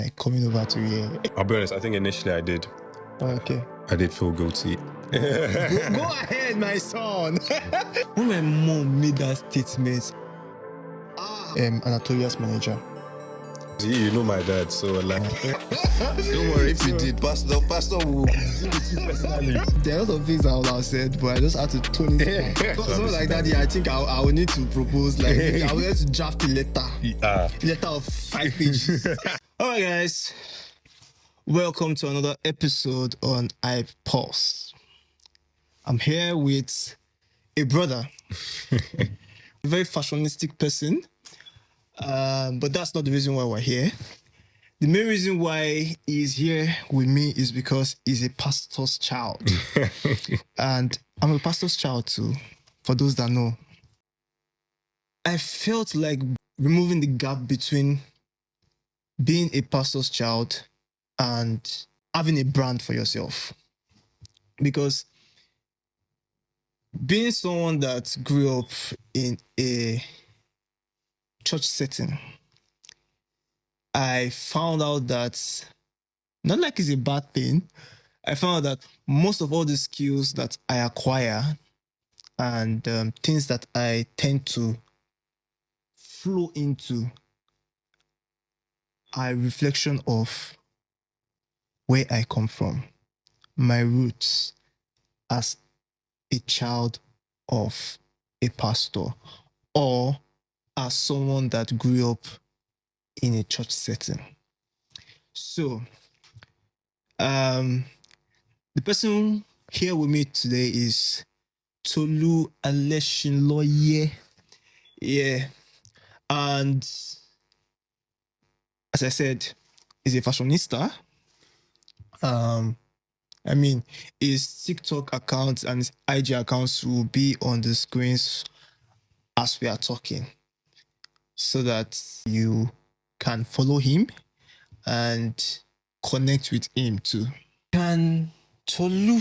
like coming over to here? I'll be honest, I think initially I did. Okay. I did feel guilty. Go ahead, my son. When my mom made that statement, Anatolia's manager. You know my dad, so like, don't worry if you did. Pastor will deal with you personally. There are a lot of things I would have said, but I just had to tone it down. Something like that, I think I will need to propose. Like, I will need to draft a letter of 5 pages. All right, guys. Welcome to another episode on I Pulse. I'm here with a brother, a very fashionistic person, but that's not the reason why we're here. The main reason why he's here with me is because he's a pastor's child. And I'm a pastor's child too, for those that know. I felt like removing the gap between being a pastor's child and having a brand for yourself. Because being someone that grew up in a church setting, I found out that, not like it's a bad thing, I found out that most of all the skills that I acquire and things that I tend to flow into are a reflection of where I come from, my roots as a child of a pastor or as someone that grew up in a church setting. So, the person here with me today is Tolu Aleshinloye. Yeah. And as I said, he's a fashionista. His TikTok account and his IG accounts will be on the screens as we are talking, so that you can follow him and connect with him too. Can Tolu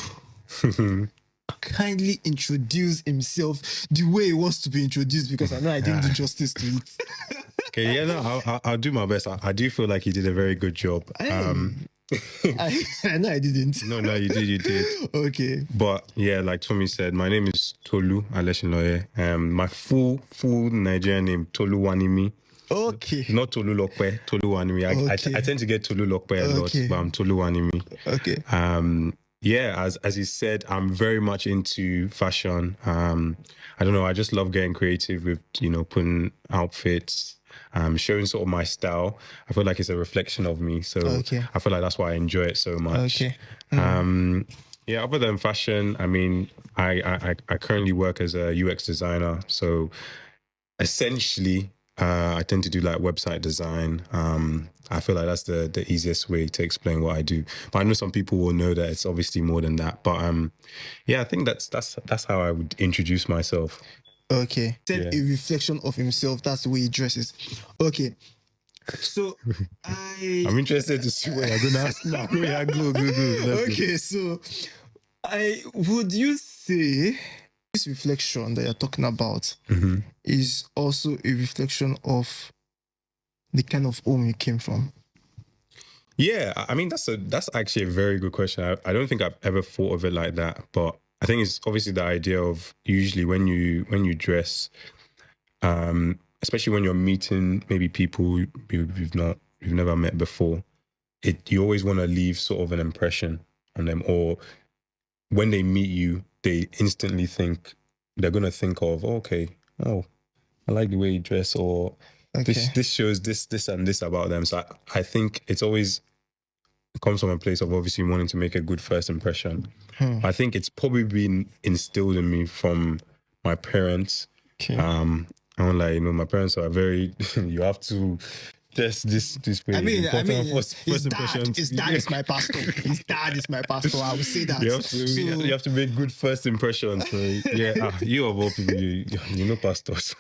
kindly introduce himself the way he wants to be introduced? Because I know I didn't do justice to it. Okay, yeah, no, I'll do my best. I do feel like you did a very good job. I know I didn't. No, you did. Okay. But yeah, like Tommy said, my name is Tolu Aleshinloye. My full Nigerian name, Tolu Wanimi. Okay. Not Tolu Lokpe, Tolu Wanimi. I tend to get Tolu Lokpe a lot, but I'm Tolu Wanimi. Okay. Yeah, as you said, I'm very much into fashion. I don't know, I just love getting creative with, putting outfits, showing sort of my style. I feel like it's a reflection of me. So I feel like that's why I enjoy it so much. Okay. Yeah, other than fashion, I mean, I currently work as a UX designer. So essentially, I tend to do like website design. I feel like that's the easiest way to explain what I do. But I know some people will know that it's obviously more than that. But yeah, I think that's how I would introduce myself. Okay. Said a reflection of himself. That's the way he dresses. Okay. So I'm interested to see what you're gonna ask now. Yeah, go. Okay, so would you say this reflection that you're talking about is also a reflection of the kind of home you came from? Yeah, I mean that's actually a very good question. I don't think I've ever thought of it like that, but I think it's obviously the idea of usually when you dress, especially when you're meeting maybe people you've never met before, you always want to leave sort of an impression on them, or when they meet you, they instantly they're gonna think of, I like the way you dress, or this shows this and this about them. So I think it comes from a place of obviously wanting to make a good first impression. I think it's probably been instilled in me from my parents. Okay. I'm like, my parents are very, you have to dress this way. I mean, first impressions. His dad is my pastor. His dad is my pastor. I would say that. You have to make good first impressions. So yeah, you of all people, you know pastors.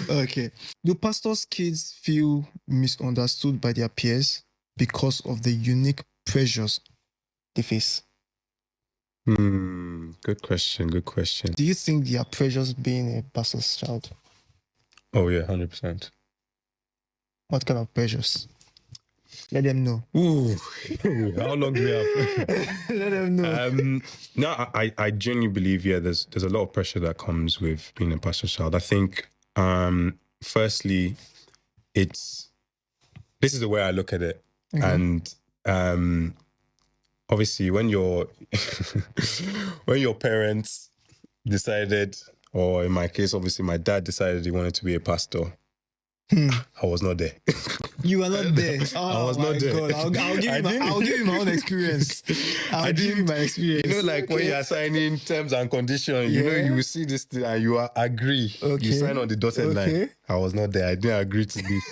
Okay. Do pastors' kids feel misunderstood by their peers because of the unique pressures they face? Good question. Do you think there are pressures being a pastor's child? Oh yeah, 100%. What kind of pressures? Let them know. Ooh, how long do we have? Let them know. No, I genuinely believe, yeah, there's a lot of pressure that comes with being a pastor's child. I think, firstly, this is the way I look at it. Okay. And obviously when your when your parents decided, or in my case, obviously my dad decided he wanted to be a pastor, I was not there. You were not there. Oh, I was not there. God. I'll give you my own experience. I'll give you my experience. You know, like when you are signing terms and conditions, you know, you will see this thing and you agree. Okay. You sign on the dotted line. I was not there. I didn't agree to this.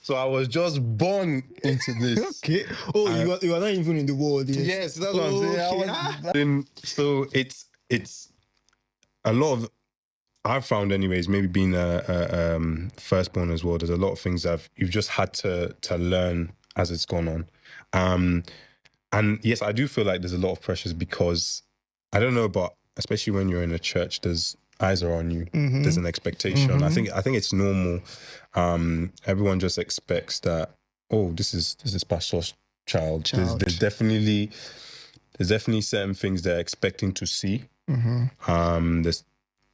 So I was just born into this. Okay. Oh, you were not even in the world yet. Yes, that's what I'm saying. So it's a lot of, I've found anyways, maybe being a firstborn as well, there's a lot of things that you've just had to learn as it's gone on. And yes, I do feel like there's a lot of pressures because, I don't know, but especially when you're in a church, there's eyes are on you. Mm-hmm. There's an expectation. Mm-hmm. I think it's normal. Everyone just expects that, oh, this is pastor's child. There's definitely certain things they're expecting to see. Mm-hmm.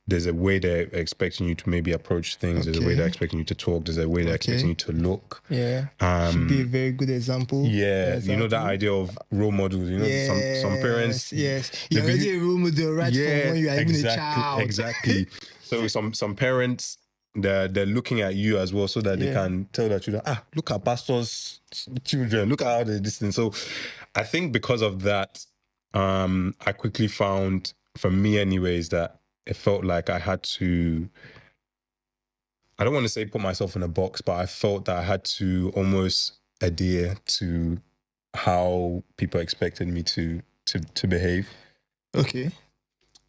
There's a way they're expecting you to maybe approach things. Okay. There's a way they're expecting you to talk. There's a way they're expecting you to look. Yeah. Should be a very good example. Yeah. You know, that idea of role models. You know, some parents. Yes. You're already a role model from when you are even a child. Exactly. So some parents, they're looking at you as well so that they can tell their children, look at pastor's children. Look at how they listen. So I think because of that, I quickly found, for me anyways, that it felt like I had to, I don't want to say put myself in a box, but I felt that I had to almost adhere to how people expected me to behave. Okay.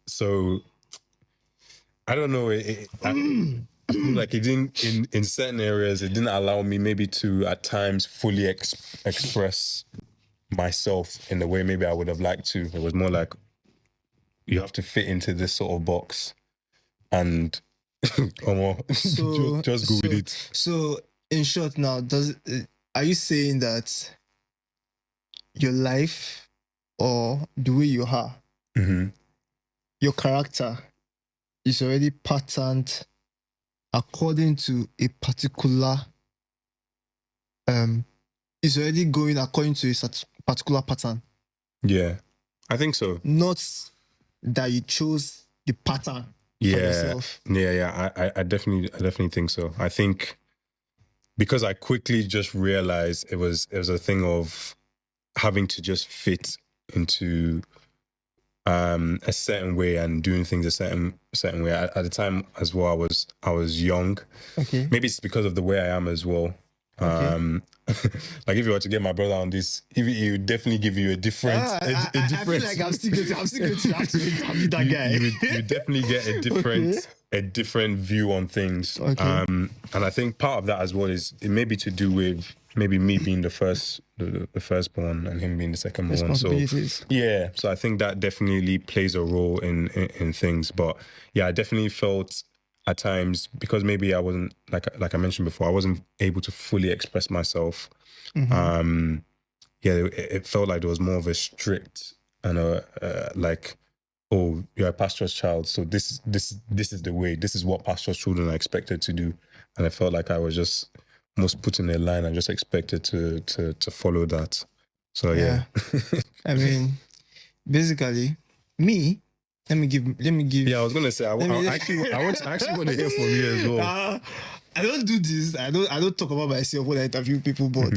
So I don't know. Like it didn't, in certain areas, it didn't allow me maybe to at times fully express myself in the way maybe I would have liked to. It was more like, you have to fit into this sort of box, and just go with it. So, in short, now, are you saying that your life or the way you are, your character is already patterned according to a particular, is already going according to a particular pattern? Yeah, I think so. Not that you chose the pattern for yourself. Yeah. I definitely think so. I think because I quickly just realized it was a thing of having to just fit into a certain way and doing things a certain way. At the time as well, I was young. Okay. Maybe it's because of the way I am as well. Okay. Like if you were to get my brother on this, he would definitely give you a different. I feel like I'm still going to have to interview that guy. You would definitely get a different view on things. Okay. And I think part of that as well is it may be to do with maybe me being the firstborn and him being the secondborn. So I think that definitely plays a role in things. But yeah, I definitely felt at times, because maybe I wasn't, like I mentioned before, I wasn't able to fully express myself. Mm-hmm. It felt like there was more of a strict and like, oh, you're a pastor's child, so this is the way. This is what pastor's children are expected to do. And I felt like I was just almost put in a line and just expected to follow that. So yeah. I mean, basically, me. Let me give. Yeah, I was gonna say. I actually want to hear from you as well. I don't do this. I don't talk about myself when I interview people, but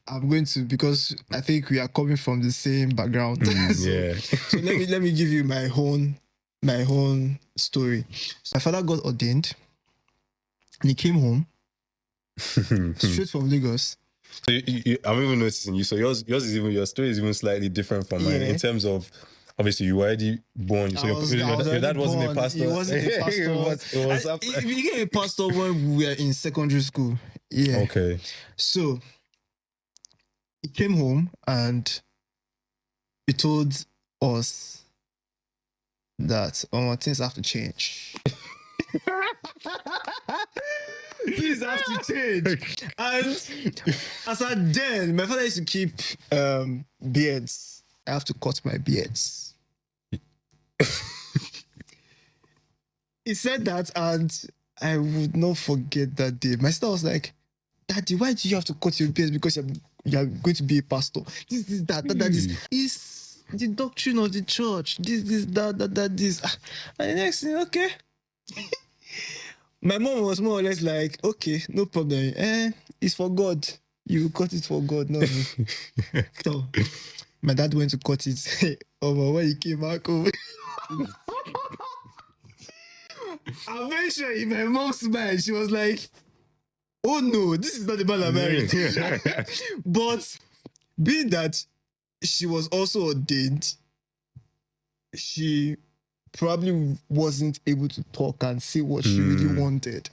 I'm going to, because I think we are coming from the same background. So let me give you my own story. My father got ordained, and he came home straight from Lagos. So I'm even noticing you. So yours is even, your story is even slightly different from mine in terms of. Obviously, you were already born. So your dad wasn't a pastor. He wasn't a pastor. He became a pastor when we were in secondary school. Yeah. Okay. So he came home and he told us that things have to change. Things have to change. And as at then, my father used to keep beards. I have to cut my beards. He said that, and I would not forget that day. My sister was like, Daddy, why do you have to cut your beard? Because you're going to be a pastor. This, that, this. It's the doctrine of the church. This, that, this. And the next thing, okay. My mom was more or less like, okay, no problem. It's for God. You cut it for God, no. So my dad went to cut it. Oh, when he came back home. I'm very sure in my mom's mind, she was like, oh no, this is not the man I married. But being that she was also ordained, she probably wasn't able to talk and say what she really wanted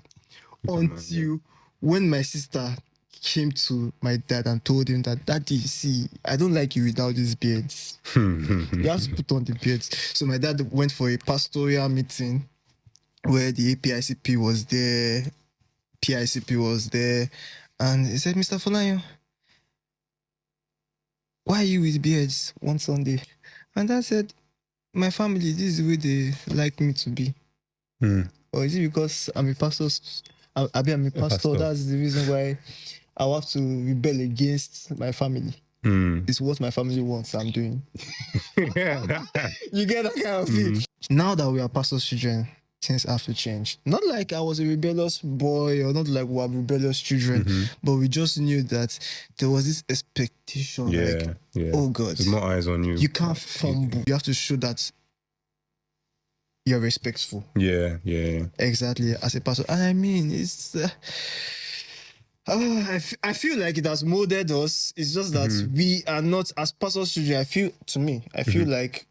until when my sister came to my dad and told him that, Daddy, see, I don't like you without these beards. You have to put on the beards. So my dad went for a pastoral meeting where the APICP was there, PICP was there, and he said, Mr. Folayo, why are you with beards one Sunday? And I said, my family, this is the way they like me to be. Or is it because I'm a pastor? I'm a pastor. That's the reason why I have to rebel against my family. It's what my family wants I'm doing. You get that kind of thing. Now that we are pastor's children, things have to change. Not like I was a rebellious boy or not like we are rebellious children, but we just knew that there was this expectation. Oh God, there's more eyes on you. You can't fumble. You have to show that you're respectful. Yeah. Exactly, as a pastor. And I mean, it's... I feel like it has molded us. It's just that we are not, as pastor's children, I feel like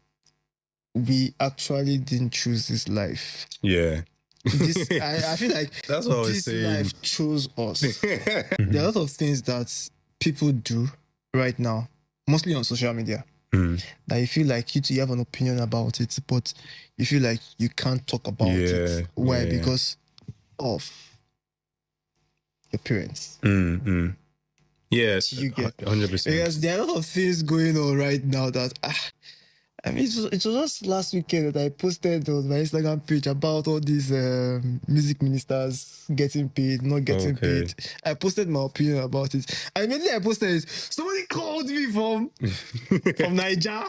we actually didn't choose this life. Yeah. I feel like that's what this life chose us. There are a lot of things that people do right now, mostly on social media, that you feel like you have an opinion about it, but you feel like you can't talk about it. Why? Because of your parents. Yes, you get 100%. Because there are a lot of things going on right now that I mean, it was just last weekend that I posted on my Instagram page about all these music ministers getting paid, not getting paid. I posted my opinion about it. And immediately I posted it. Somebody called me from Niger.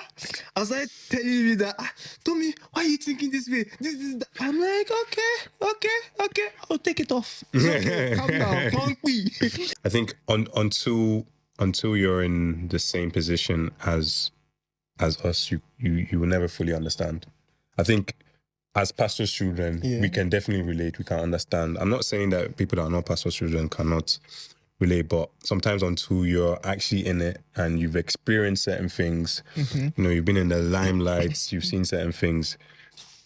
I was like telling me that, Tommy, why are you thinking this way? This, that. I'm like, okay, I'll take it off. It's okay. Calm down, punk me. I think until you're in the same position as us, you will never fully understand. I think as pastors' children, we can definitely relate. We can understand. I'm not saying that people that are not pastors' children cannot relate, but sometimes until you're actually in it and you've experienced certain things, you've been in the limelight, you've seen certain things,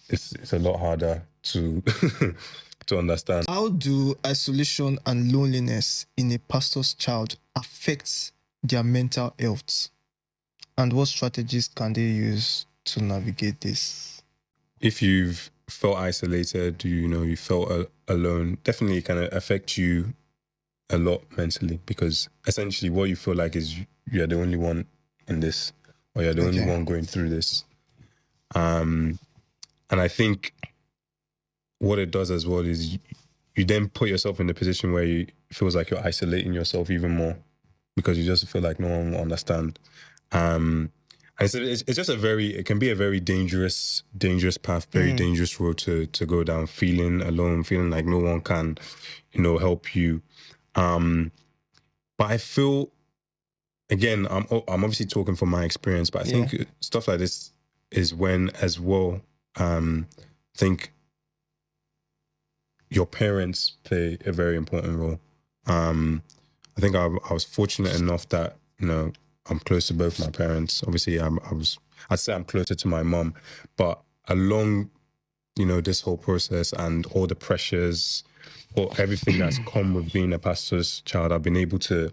it's a lot harder to to understand. How do isolation and loneliness in a pastor's child affect their mental health? And what strategies can they use to navigate this? If you've felt isolated, you felt alone, definitely it can affect you a lot mentally, because essentially what you feel like is you're the only one in this, or you're the only one going through this. And I think what it does as well is you then put yourself in a position where it feels like you're isolating yourself even more, because you just feel like no one will understand. And it's just it can be a very dangerous path, very dangerous road to go down, feeling alone, feeling like no one can, help you. But I feel, again, I'm obviously talking from my experience, but I think stuff like this is when as well, I think your parents play a very important role. I think I was fortunate enough that, I'm close to both my parents. Obviously, I'd say I'm closer to my mom, but along, this whole process and all the pressures or everything that's come with being a pastor's child, I've been able to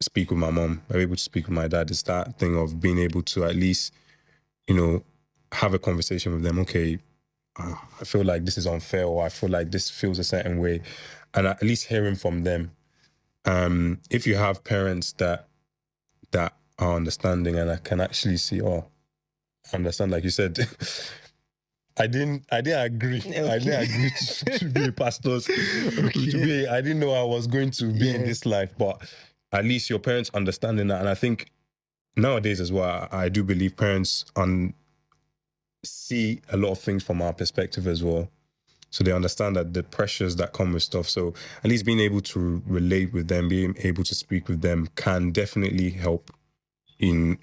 speak with my mom. I'm able to speak with my dad. It's that thing of being able to at least, have a conversation with them. Okay, I feel like this is unfair, or I feel like this feels a certain way. and at least hearing from them. If you have parents that are understanding and I can actually see, understand, like you said, I didn't agree. Okay. I didn't agree to be a pastor. Okay. I didn't know I was going to be in this life, but at least your parents understanding that. And I think nowadays as well, I do believe parents see a lot of things from our perspective as well. So they understand that the pressures that come with stuff. So at least being able to relate with them, being able to speak with them can definitely help in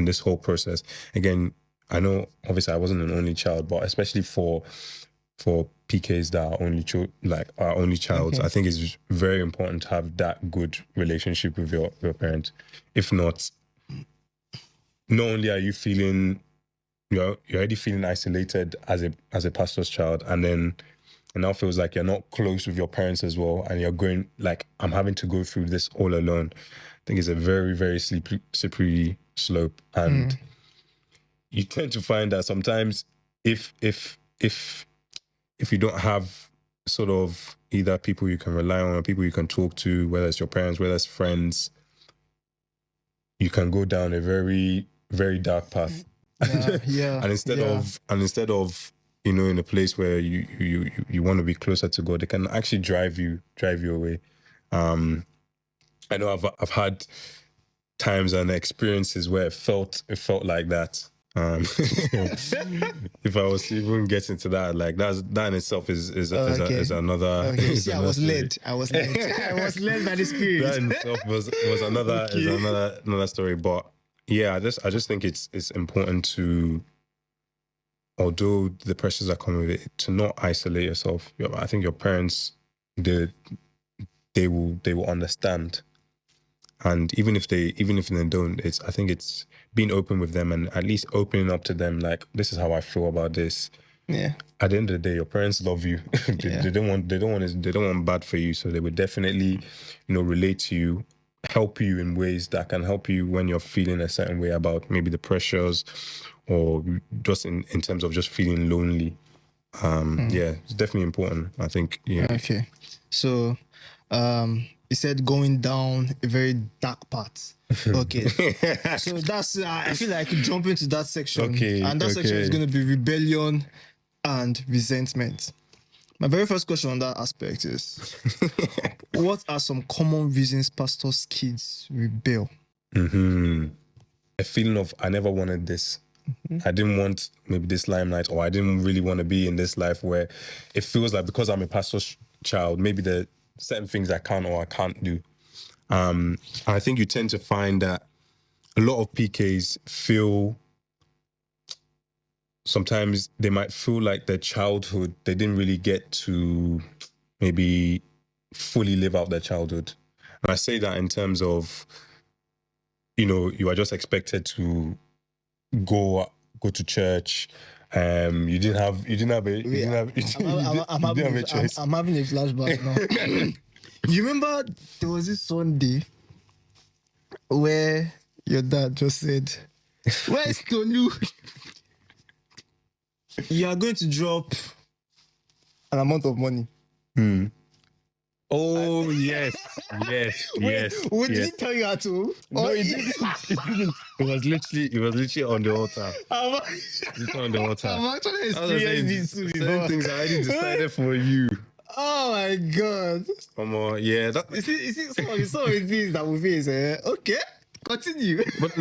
this whole process. Again, I know obviously I wasn't an only child, but especially for PKs that are our only child, I think it's very important to have that good relationship with your parent. If not only are you feeling you're already feeling isolated as a pastor's child, and then it now feels like you're not close with your parents as well, and you're going like, I'm having to go through this all alone. I think it's a very, very slippery slope, and you tend to find that sometimes if you don't have sort of either people you can rely on or people you can talk to, whether it's your parents, whether it's friends, you can go down a very, very dark path. And instead of in a place where you want to be closer to God, they can actually drive you away. I know I've had times and experiences where it felt like that. If I was to even get into that, like that in itself is another. Okay. See, I was led by the Spirit. That in itself was another story. But yeah, I just think it's important to, although the pressures that come with it, to not isolate yourself. I think your parents, they will understand. And even if they don't, I think it's being open with them and at least opening up to them, like, this is how I feel about this. Yeah. At the end of the day, your parents love you. They don't want bad for you. So they would definitely, relate to you, help you in ways that can help you when you're feeling a certain way about maybe the pressures, or just in terms of just feeling lonely. Yeah, it's definitely important, I think. Yeah. Okay. So he said going down a very dark path. Okay. So that's I feel like jumping to that section. Okay. And that section is going to be rebellion and resentment. My very first question on that aspect is, what are some common reasons pastors' kids rebel? A feeling of, I never wanted this. I didn't want maybe this limelight, or I didn't really want to be in this life where it feels like, because I'm a pastor's child, maybe there are certain things I can or I can't do. I think you tend to find that a lot of PKs feel, sometimes they might feel like their childhood, they didn't really get to maybe fully live out their childhood. And I say that in terms of, you are just expected to go to church. You didn't have a choice. I'm having a flashback now. You remember there was this Sunday where your dad just said, "Where's Tolu? You are going to drop an amount of money." Oh, yes. Wait, did he tell you at all? No, it didn't. It was literally on the altar. On the altar. I'm actually experienced this before. Things I already decided for you. Oh my God. Yeah. You see some of the things that we face. Okay, continue. But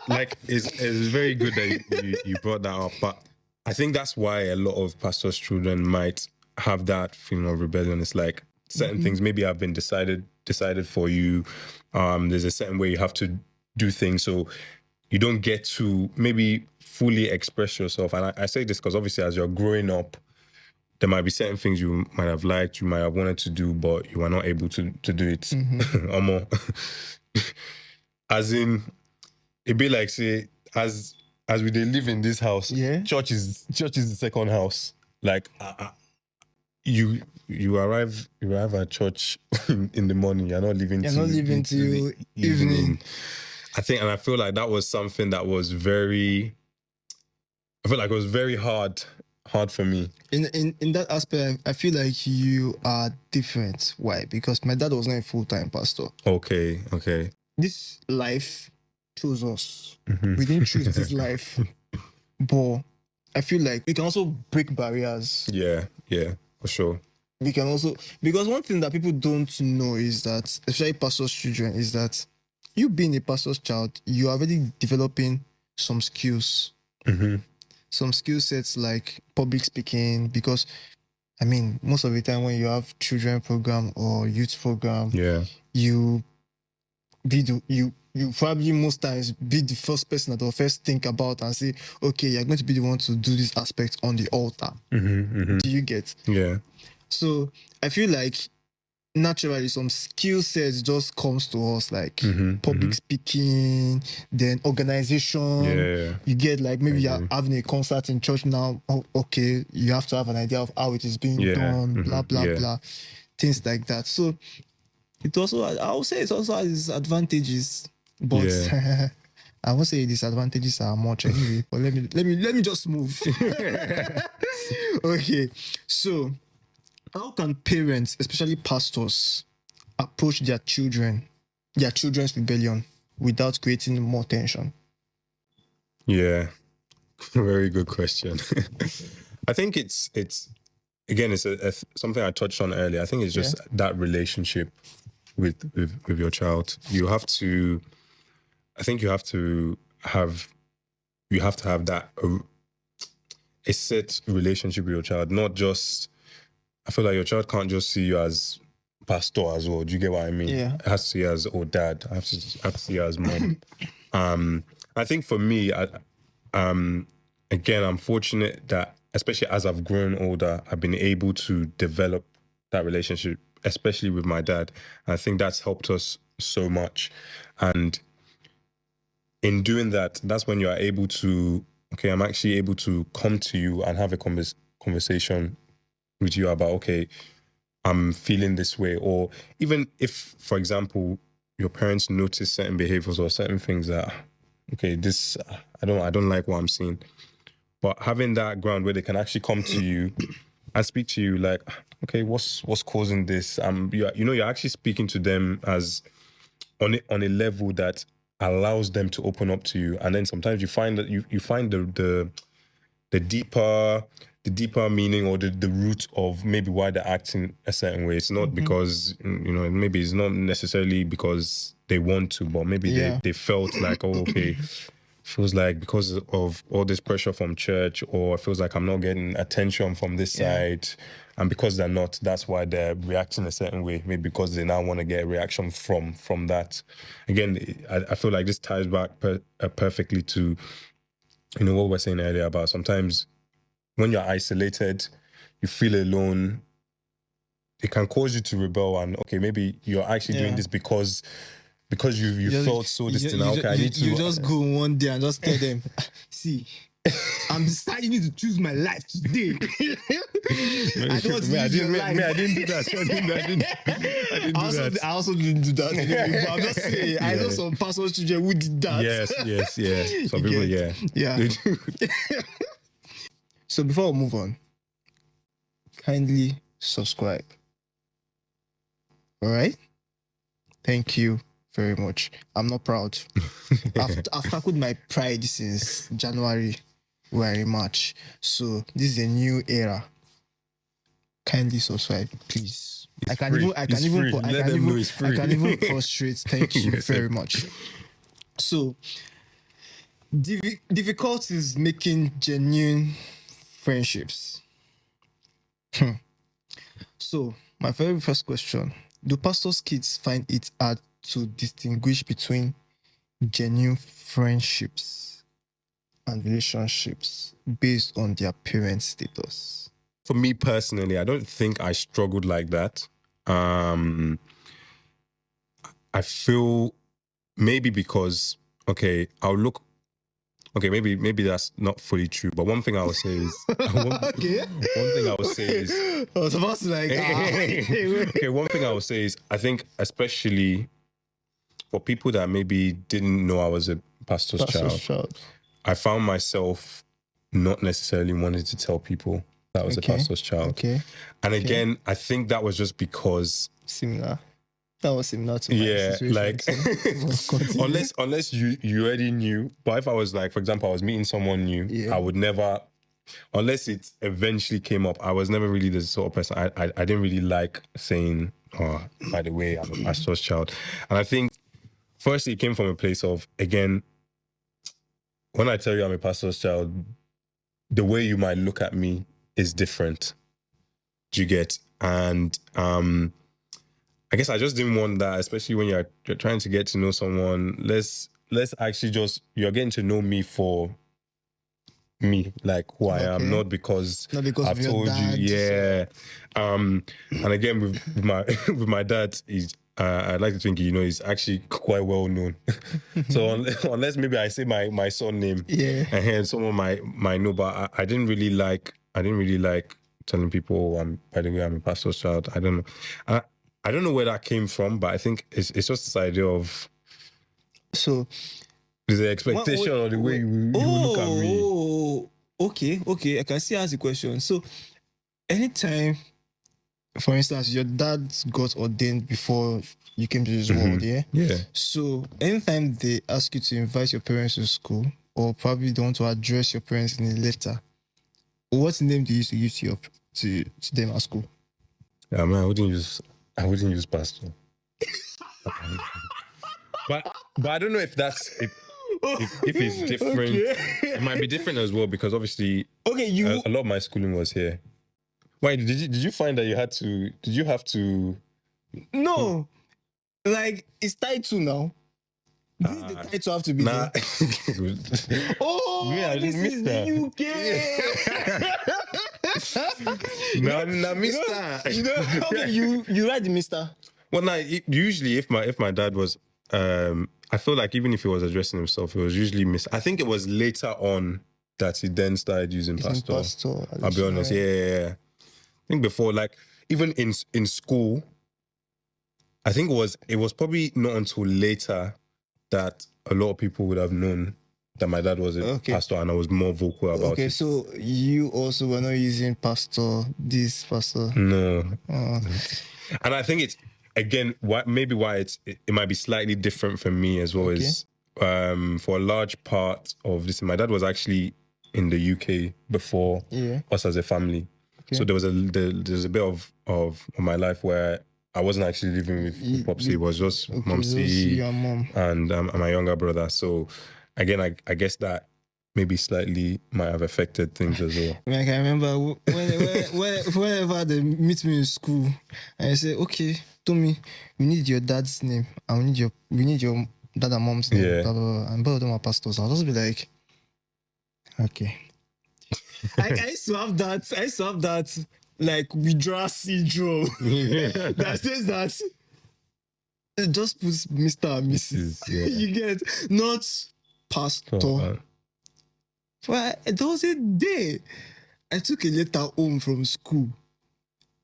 like it's very good that you brought that up. But I think that's why a lot of pastors' children might have that feeling of rebellion. It's like certain things maybe have been decided for you. There's a certain way you have to do things, so you don't get to maybe fully express yourself. And I say this because obviously as you're growing up, there might be certain things you might have liked, you might have wanted to do, but you are not able to do it. As in, it'd be like, say, as we they live in this house, church is the second house. Like you arrive at church in the morning, you're not leaving till the evening. I feel like that was something that was very hard hard for me. In that aspect, I feel like you are different. Why? Because my dad was not a full-time pastor. Okay. This life chose us. We didn't choose this life. But I feel like we can also break barriers. Yeah, for sure. We can also, because one thing that people don't know is that, especially pastors' children, is that you being a pastor's child, you're already developing some skills. Some skill sets like public speaking, because I mean, most of the time when you have children program or youth program, you probably most times be the first person that will first think about and say, okay, you're going to be the one to do this aspect on the altar. Do you get? Yeah. So I feel like naturally some skill sets just comes to us, like public speaking, then organization. Yeah. You get, like, maybe you're having a concert in church now. Oh, okay, you have to have an idea of how it is being done, blah blah blah, things like that. So it also, I would say, it also has advantages, but I won't say disadvantages are much anyway. But let me just move. Okay, so how can parents, especially pastors, approach their children's rebellion without creating more tension? Yeah, very good question. I think it's again, it's something I touched on earlier. I think it's just that relationship with your child. I think you have to have that a set relationship with your child, not just. I feel like your child can't just see you as pastor as well. Do you get what I mean? Yeah. It has to see you as dad. I have to see you as mom. I think for me, again, I'm fortunate that, especially as I've grown older, I've been able to develop that relationship, especially with my dad. I think that's helped us so much. And in doing that, that's when you are able to, okay, I'm actually able to come to you and have a conversation with you about, okay, I'm feeling this way. Or even if, for example, your parents notice certain behaviors or certain things that, okay, this, I don't like what I'm seeing. But having that ground where they can actually come to you and speak to you like, okay, what's causing this? You're actually speaking to them as on a level that allows them to open up to you. And then sometimes you find that you find the deeper meaning or the root of maybe why they're acting a certain way. It's not because, maybe it's not necessarily because they want to, but maybe they felt like, oh, okay, feels like because of all this pressure from church, or it feels like I'm not getting attention from this side. And because they're not, that's why they're reacting a certain way. Maybe because they now want to get a reaction from that. Again, I feel like this ties back perfectly to, what we were saying earlier about sometimes when you're isolated, you feel alone, it can cause you to rebel. And okay, maybe you're actually doing this because you felt so distant. Okay, I need to. You just go one day and just tell them, see, I'm deciding to choose my life today. I don't want to live your life. I didn't do that. I didn't do that. I also didn't do that. Anyway, but I'm just saying, I know some pastors' children who did that. Yes. Some people, Yeah. So before we move on, kindly subscribe. All right? Thank you very much. I'm not proud. I've tackled my pride since January. We're in March. So this is a new era. Kindly subscribe, please. I can even prostrate. Thank you very much. So difficulties making genuine friendships. So my very first question: do pastors' kids find it hard to distinguish between genuine friendships and relationships based on their parent status? For me personally, I don't think I struggled like that. I feel maybe because, maybe that's not fully true. But one thing I would say is, one thing I would say is, I was about to like, okay, one thing I would say is, I think especially for people that maybe didn't know I was a pastor's child, I found myself not necessarily wanting to tell people that I was a pastor's child. Okay. And again, I think that was just because similar. That was similar to my situation. like unless you already knew. But if I was like, for example, I was meeting someone new, I would never, unless it eventually came up, I was never really the sort of person. I didn't really like saying, oh, by the way, I'm a pastor's child. And I think firstly it came from a place of, again, when I tell you I'm a pastor's child, the way you might look at me is different. Do you get? And I guess I just didn't want that, especially when you're trying to get to know someone. Let's actually just, you're getting to know me for me, like who I am, not because I've told you. Yeah. And again, with my with my dad, I'd like to think, he's actually quite well known. So unless maybe I say my son name, and then someone might know, but I didn't really like telling people, by the way, I'm a pastor's child. I don't know. I don't know where that came from, but I think it's just this idea of, so the expectation or the way you look at me. Oh, okay. I can see as a question. So anytime, for instance, your dad got ordained before you came to this world, yeah? So anytime they ask you to invite your parents to school, or probably they want to address your parents in a letter, what name do you used to give to them at school? Yeah, man, I wouldn't use pastor. but I don't know if that's if it's different. It might be different as well, because obviously a lot of my schooling was here. Why did you find that you have to? No, like it's title now. The title have to be there. This is the UK. No, Mister. You write the Mister. Well, usually if my dad was, I feel like even if he was addressing himself, it was usually Mister. I think it was later on that he then started using pastor. I'll be honest. Yeah. I think before, like even in school, I think it was probably not until later that a lot of people would have known that my dad was a pastor, and I was more vocal about it. Okay, so you also were not using pastor, this pastor? No. And I think it's, again, why it might be slightly different for me as well, is for a large part of this, my dad was actually in the UK before us as a family. So there was a bit of my life where I wasn't actually living with Popsy. It was just Momsy and my younger brother. So again, I guess that maybe slightly might have affected things as well. I can remember whenever they meet me in school, and I say, okay, Tommy, we need your dad's name, and we need your dad and mom's name, blah, blah, blah, and both of them are pastors. I'll just be like, okay. I used to have that like withdrawal syndrome that says that it just puts Mr. and Mrs. You get, not pastor. But there was a day I took a letter home from school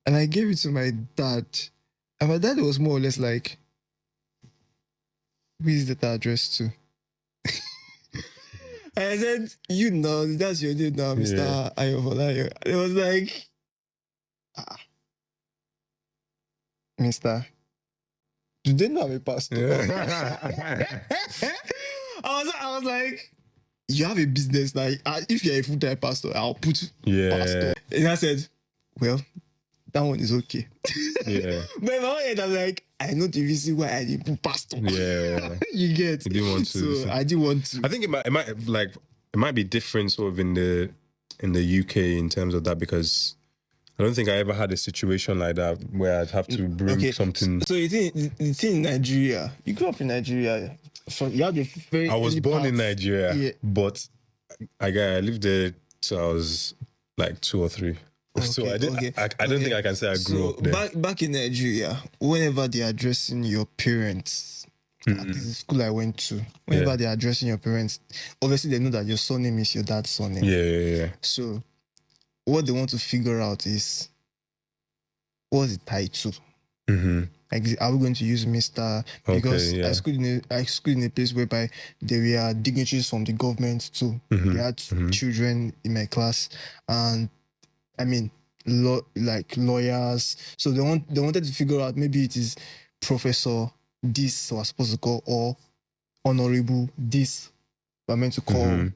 and I gave it to my dad. And my dad was more or less like, who is the letter addressed to? And I said, that's your name now, Mr. Ayovolayo. It was like, Mister, do they know I'm a pastor? I was like, you have a business now. If you're a full-time pastor, I'll put pastor. And I said, well, that one is okay. But in my own head, I'm like, I know the reason why I didn't put pastor. You get. You didn't want to. So I didn't want to. I think it might be different sort of in the UK in terms of that, because I don't think I ever had a situation like that where I'd have to bring something. So you think in Nigeria, you grew up in Nigeria. You had a very I was born in Nigeria, but I lived there till I was like 2 or 3. So I don't think I can say I grew up there. Back in Nigeria, whenever they're addressing your parents, at the school I went to, whenever they're addressing your parents, obviously they know that your surname is your dad's surname. Yeah. So what they want to figure out is, what's the title? are we going to use Mr.? Because Okay, yeah. I schooled in a place whereby there were dignitaries from the government too. They had children in my class, and I mean, like lawyers. So they wanted to figure out maybe it is Professor this was supposed to call, or Honorable this we're meant to call on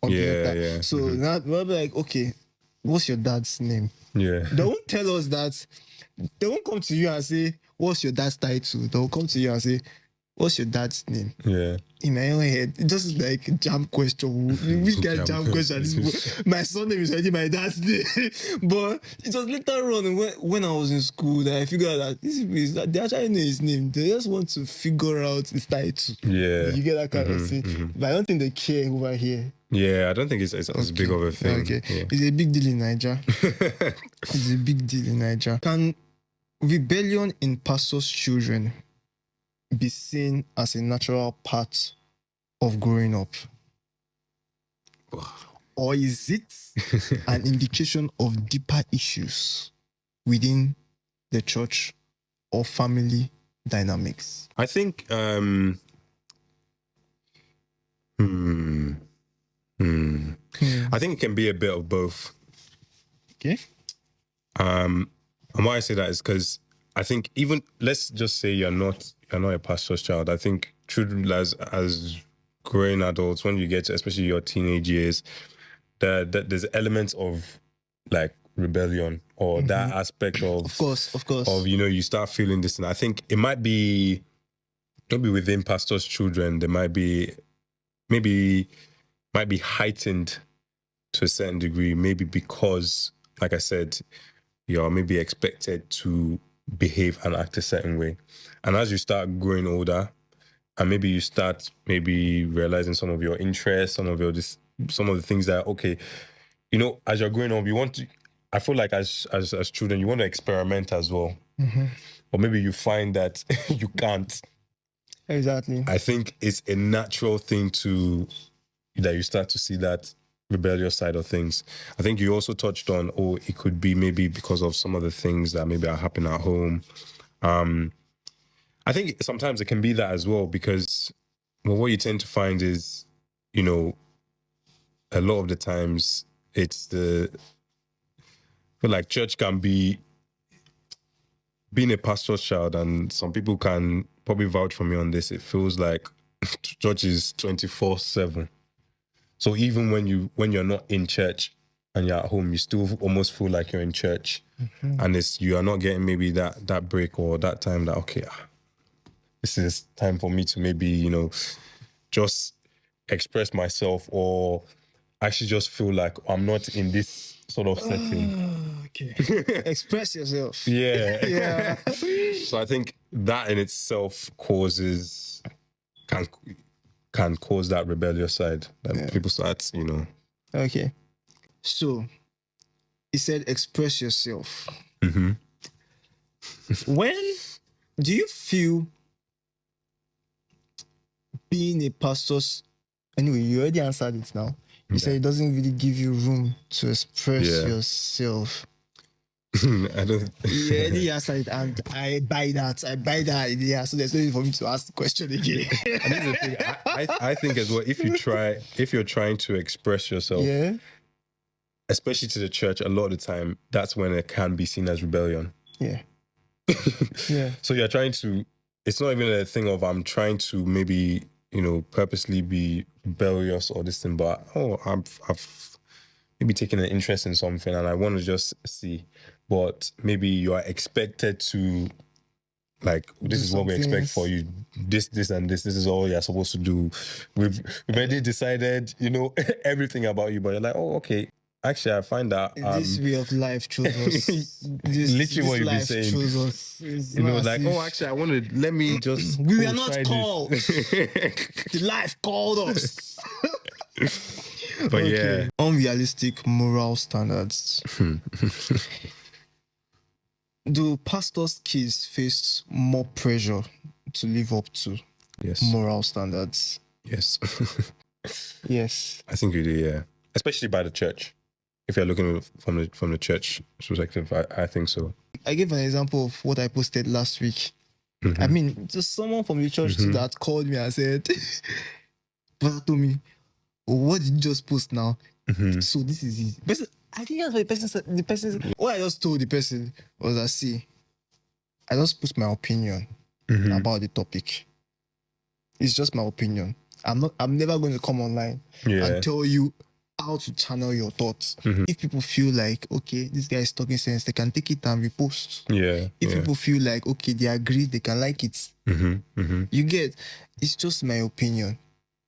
the letter. Yeah. So now we'll be like, okay, what's your dad's name? Yeah. They won't tell us that. They won't come to you and say, what's your dad's title? They'll come to you and say, what's your dad's name? Yeah. In my own head, it just like a jam question. Which kind of jam question is this? My son name is already my dad's name. But it was later on when I was in school that I figured out that this is that they actually know his name. They just want to figure out his title. Yeah. You get that kind of thing. But I don't think they care over here. Yeah, I don't think it's as big of a thing. Okay. Yeah. It's a big deal in Nigeria. It's a big deal in Nigeria. Can rebellion in pastors' children be seen as a natural part of growing up? Or is it an indication of deeper issues within the church or family dynamics? I think I think it can be a bit of both. Okay. And why I say that is because I think even let's just say you're not a pastor's child. I think children as growing adults, when you get to especially your teenage years, there's elements of like rebellion or that aspect Of course. of you start feeling this, and I think it might be maybe within pastors' children there might be heightened to a certain degree, maybe because, like I said, you're maybe expected to behave and act a certain way. And as you start growing older, and maybe you start realizing some of your interests, some of the things that, okay, as you're growing up, you want to, I feel like as children, you want to experiment as well. Or maybe you find that you can't. Exactly. I think it's a natural thing that you start to see that rebellious side of things. I think you also touched on, it could be maybe because of some of the things that maybe are happening at home. I think sometimes it can be that as well, because what you tend to find is, a lot of the times it's I feel like church can be being a pastor's child, and some people can probably vouch for me on this. It feels like church is 24/7. So even when you're not in church and you're at home, you still almost feel like you're in church, and you are not getting maybe that break or that time that, okay, this is time for me to maybe just express myself, or actually just feel like I'm not in this sort of setting. Okay. Express yourself. Yeah. Yeah. So I think that in itself can cause that rebellious side that people start, Okay. So, he said express yourself. When do you feel being a pastor's... Anyway, you already answered it now. You said it doesn't really give you room to express yourself. I don't. You already answered it, and I buy that idea. So there's no need for me to ask the question again. And this is the thing. I think as well, if you're trying to express yourself, especially to the church, a lot of the time, that's when it can be seen as rebellion. Yeah. Yeah. So you're trying to, it's not even a thing of I'm trying to maybe, purposely be rebellious or this thing, but I've maybe taken an interest in something and I want to just see. But maybe you are expected to, like, this is what we expect for you. This and this is all you're supposed to do. We've already decided, everything about you, but you're like, oh, okay. Actually, I find that this way of life chose us. Literally what you've been saying. Chose us. It's like, actually, I want to, let me just. We were not called. The life called us. But yeah. Unrealistic moral standards. Do pastors' kids face more pressure to live up to moral standards? Yes. Yes. I think you do, yeah. Especially by the church. If you're looking from the church perspective, I think so. I gave an example of what I posted last week. Mhm. I mean, just someone from the church too Mhm. that called me and said, Brother Tommy, what did you just post now? Mhm. So this is it. Person, I think that's what the person said. The person, what I just told the person was that, see, I just put my opinion Mhm. about the topic. It's just my opinion. I'm never going to come online Yeah. and tell you how to channel your thoughts. Mhm. If people feel like, okay, this guy is talking sense, they can take it and repost. Yeah. If Yeah. people feel like, okay, they agree, they can like it. Mhm. Mhm. You get, it's just my opinion.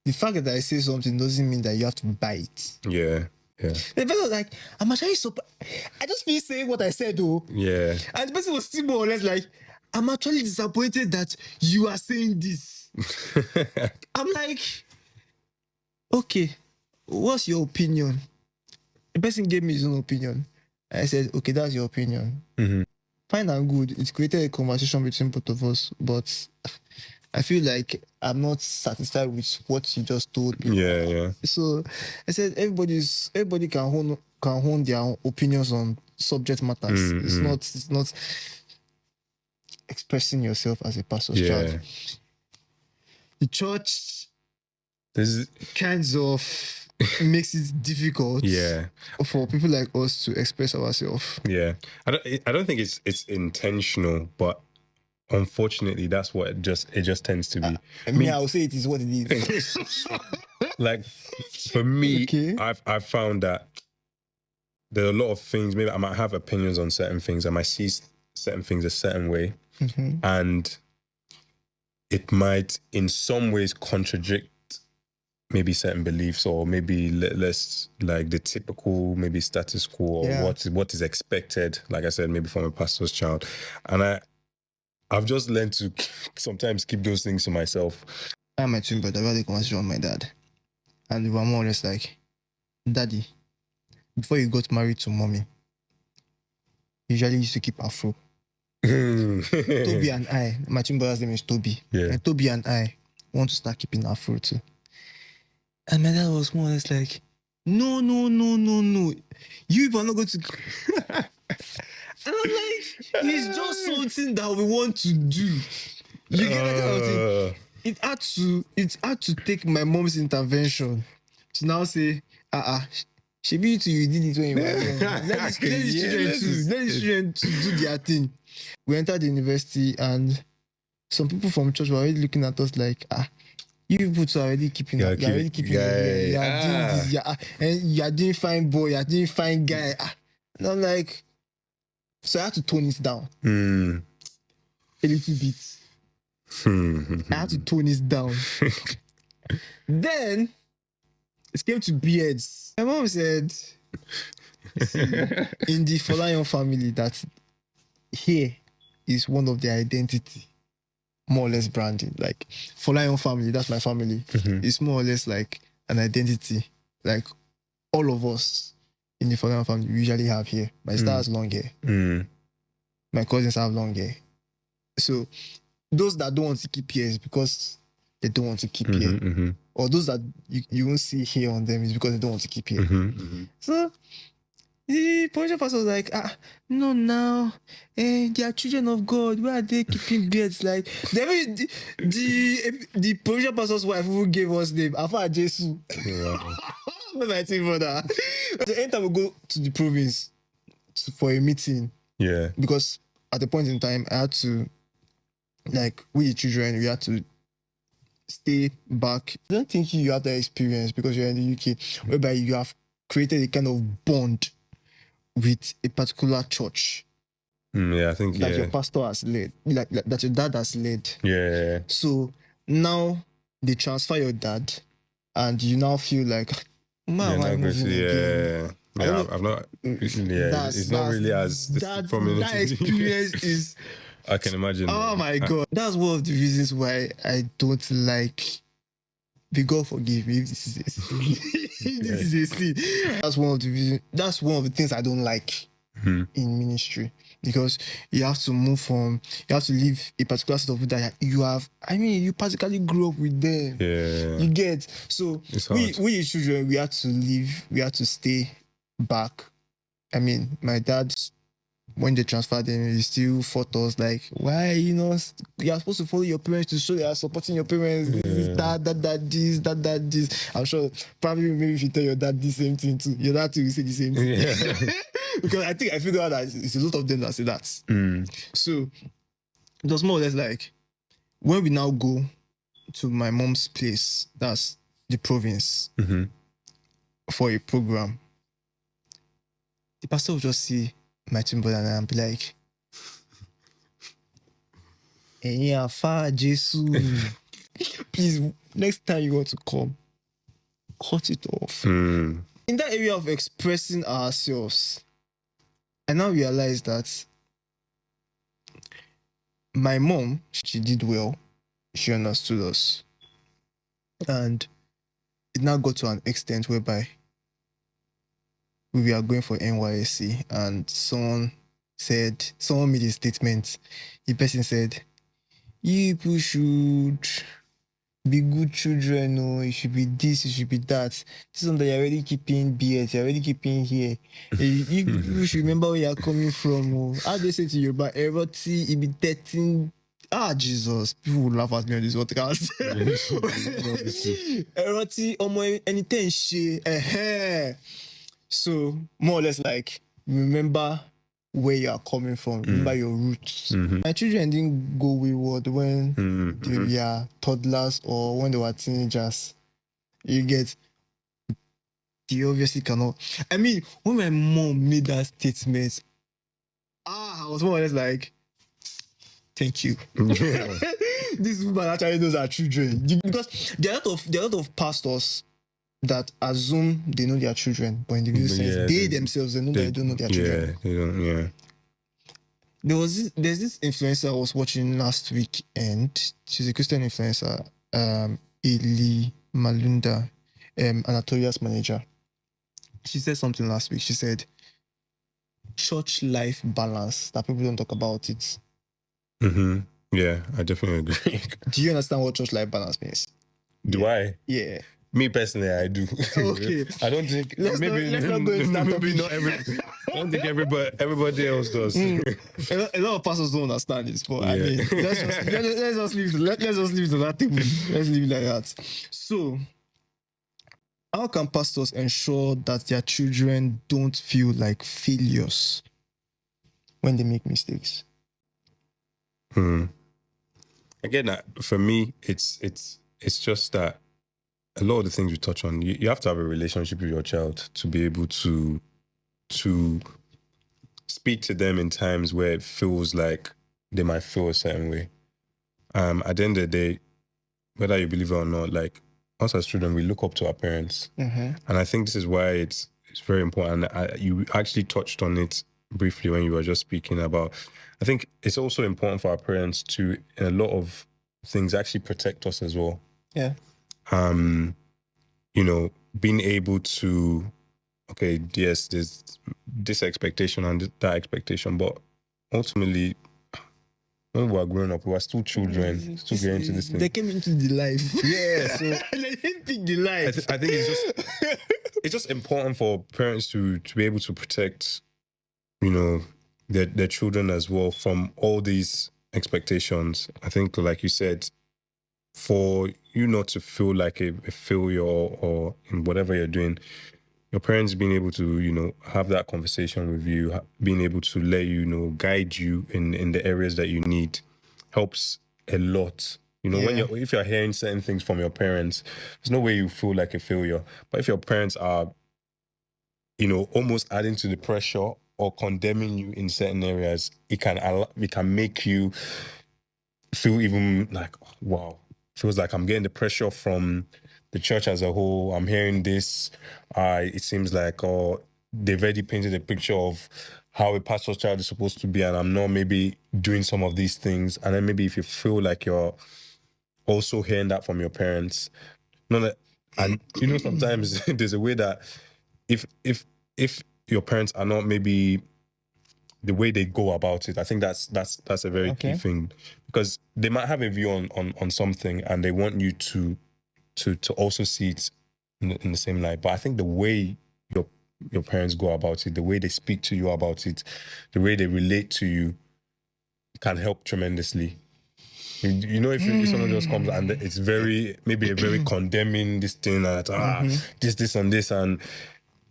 The fact that I say something doesn't mean that you have to buy it. Yeah. Yeah. The person was like, I'm actually surprised. I just feel saying what I said though. Yeah. And the person was still more or less like, I'm actually disappointed that you are saying this. I'm like, okay, what's your opinion? The person gave me his own opinion. I said, okay, that's your opinion. Mhm. Fine and good. It created a conversation between both of us, but I feel like I'm not satisfied with what you just told me. Yeah. Yeah. So I said, everybody can hone their opinions on subject matters. Mm, It's not expressing yourself as a pastor's Yeah. child. The church This is kinds of makes it difficult yeah. for people like us to express ourselves. Yeah. I don't think it's intentional, but unfortunately that's what it just tends to be. I will say it is what it is. Like for me, Okay. I've found that there are a lot of things. Maybe I might have opinions on certain things. I might see certain things a certain way, Mhm. and it might in some ways contradict maybe certain beliefs, or maybe less like the typical maybe status quo, or Yeah. what is expected. Like I said, maybe from a pastor's child, and I've just learned to sometimes keep those things to myself. I and my twin brother we had a conversation with my dad, and we were more or less like, Daddy, before you got married to mommy, you usually used to keep afro. Toby and I, my twin brother's name is Toby. Yeah. And Toby and I want to start keeping afro too. And my dad was more or less like, no. You people are not going to. And I'm like, it's just something that we want to do. You get that kind of thing? It had to take my mom's intervention to now say, she be to you did it when you were young. Let these children to do their thing. We entered the university and some people from church were already looking at us like, you people are already keeping You're up. You're already keeping up. You are doing this. And you are doing fine boy. You are doing fine guy. And I'm like, so I had to tone it down a little bit. I had to tone it down. Then it came to beards. My mom said, see, in the Folayon family, that here is one of their identity, more or less branding. Like Folayon family, that's my family. It's more or less like an identity. Like all of us in the Folayon family we usually have here. My sister has long hair. My cousins have long hair. So those that don't want to keep hair is because they don't want to keep hair. Or those that you won't see hair on them is because they don't want to keep hair. So the provincial pastor was like, no, now, they are children of God. Why are they keeping beards? Like, the provincial pastor's wife who gave us name, Alpha Jesu. My twin brother. Anytime we go to the province for a meeting, because at the point in time, I had to, like, we the children, we had to stay back. I don't think you have that experience because you're in the UK, whereby you have created a kind of bond with a particular church. I think that your pastor has led, like that your dad has led. Yeah. So now they transfer your dad, and you now feel like, man, I'm moving again. I've not. Yeah, it's not really as that experience is. I can imagine. Oh my God, that's one of the reasons why I don't like. May God forgive me if this is a sin. This is a sin. That's one of the reasons. That's one of the things I don't like in ministry, because you have to move from. You have to leave a particular set of people that you have. I mean, you practically grew up with them. Yeah. You get. So we as children, we had to leave. We had to stay back. I mean, my dad when they transferred them, he still fought us like, why, you're supposed to follow your parents to show you are supporting your parents. This, that, this. I'm sure probably maybe if you tell your dad the same thing too, your dad too will say the same thing. Yeah. Because I think I figured out that it's a lot of them that say that. So it was more or less like when we now go to my mom's place, that's the province, for a program, the pastor will just see my twin brother and be like, "Hey, Fa Jesus, please, next time you want to come, cut it off." In that area of expressing ourselves, I now realize that my mom, she did well. She understood us. And it now got to an extent whereby we were going for NYSC and someone made a statement. The person said, "You people should be good children, no, you should be this, you should be that. This one that you're already keeping beard, you're already keeping here. You should remember where you're coming from. Oh. How they say to you, but eroti, it be 13. Ah, Jesus, people will laugh at me on this podcast. Eroti, anything she. So, more or less like, remember where you are coming from, remember your roots. My children didn't go wayward when they were toddlers or when they were teenagers. You get, they obviously cannot. I mean, when my mom made that statement, I was more or less like, thank you. This woman actually knows our children. Because there are a lot of pastors that assume they know their children, but in the real sense, they themselves, they know that they don't know their children. They don't, There's this influencer I was watching last week, and she's a Christian influencer, Eli Malunda, Anatoria's manager. She said something last week. She said, church life balance, that people don't talk about it. Yeah, I definitely agree. Do you understand what church life balance means? Do I? Yeah. Me personally, I do. Okay. I don't think let's not go into that maybe topic. not every. I don't think everybody else does. A lot of pastors don't understand this, but I mean, let's just leave it to that table. Let's leave it like that. So, how can pastors ensure that their children don't feel like failures when they make mistakes? Again, for me, it's just that a lot of the things we touch on, you have to have a relationship with your child to be able to speak to them in times where it feels like they might feel a certain way. At the end of the day, whether you believe it or not, like us as children, we look up to our parents, and I think this is why it's very important. You actually touched on it briefly when you were just speaking about. I think it's also important for our parents to, in a lot of things, actually protect us as well. Yeah. Being able to, okay, yes, there's this expectation and that expectation, but ultimately, when we were growing up, we were still children, still getting into this thing. They came into the life. Yeah, so they didn't pick the life. I think it's just important for parents to be able to protect, their children as well from all these expectations. I think, like you said, for you not to feel like a failure or in whatever you're doing, your parents being able to, have that conversation with you, being able to let you know, guide you in the areas that you need, helps a lot. If you're hearing certain things from your parents, there's no way you feel like a failure. But if your parents are, almost adding to the pressure or condemning you in certain areas, it can make you feel even like, wow, feels like I'm getting the pressure from the church as a whole. I'm hearing this. It seems like they've already painted a picture of how a pastor's child is supposed to be, and I'm not maybe doing some of these things. And then maybe if you feel like you're also hearing that from your parents, and sometimes there's a way that if your parents are not maybe the way they go about it, I think that's a very key thing, because they might have a view on something and they want you to also see it in the same light. But I think the way your parents go about it, the way they speak to you about it, the way they relate to you can help tremendously. You know, if someone just comes and it's maybe a very condemning this thing that this and this, and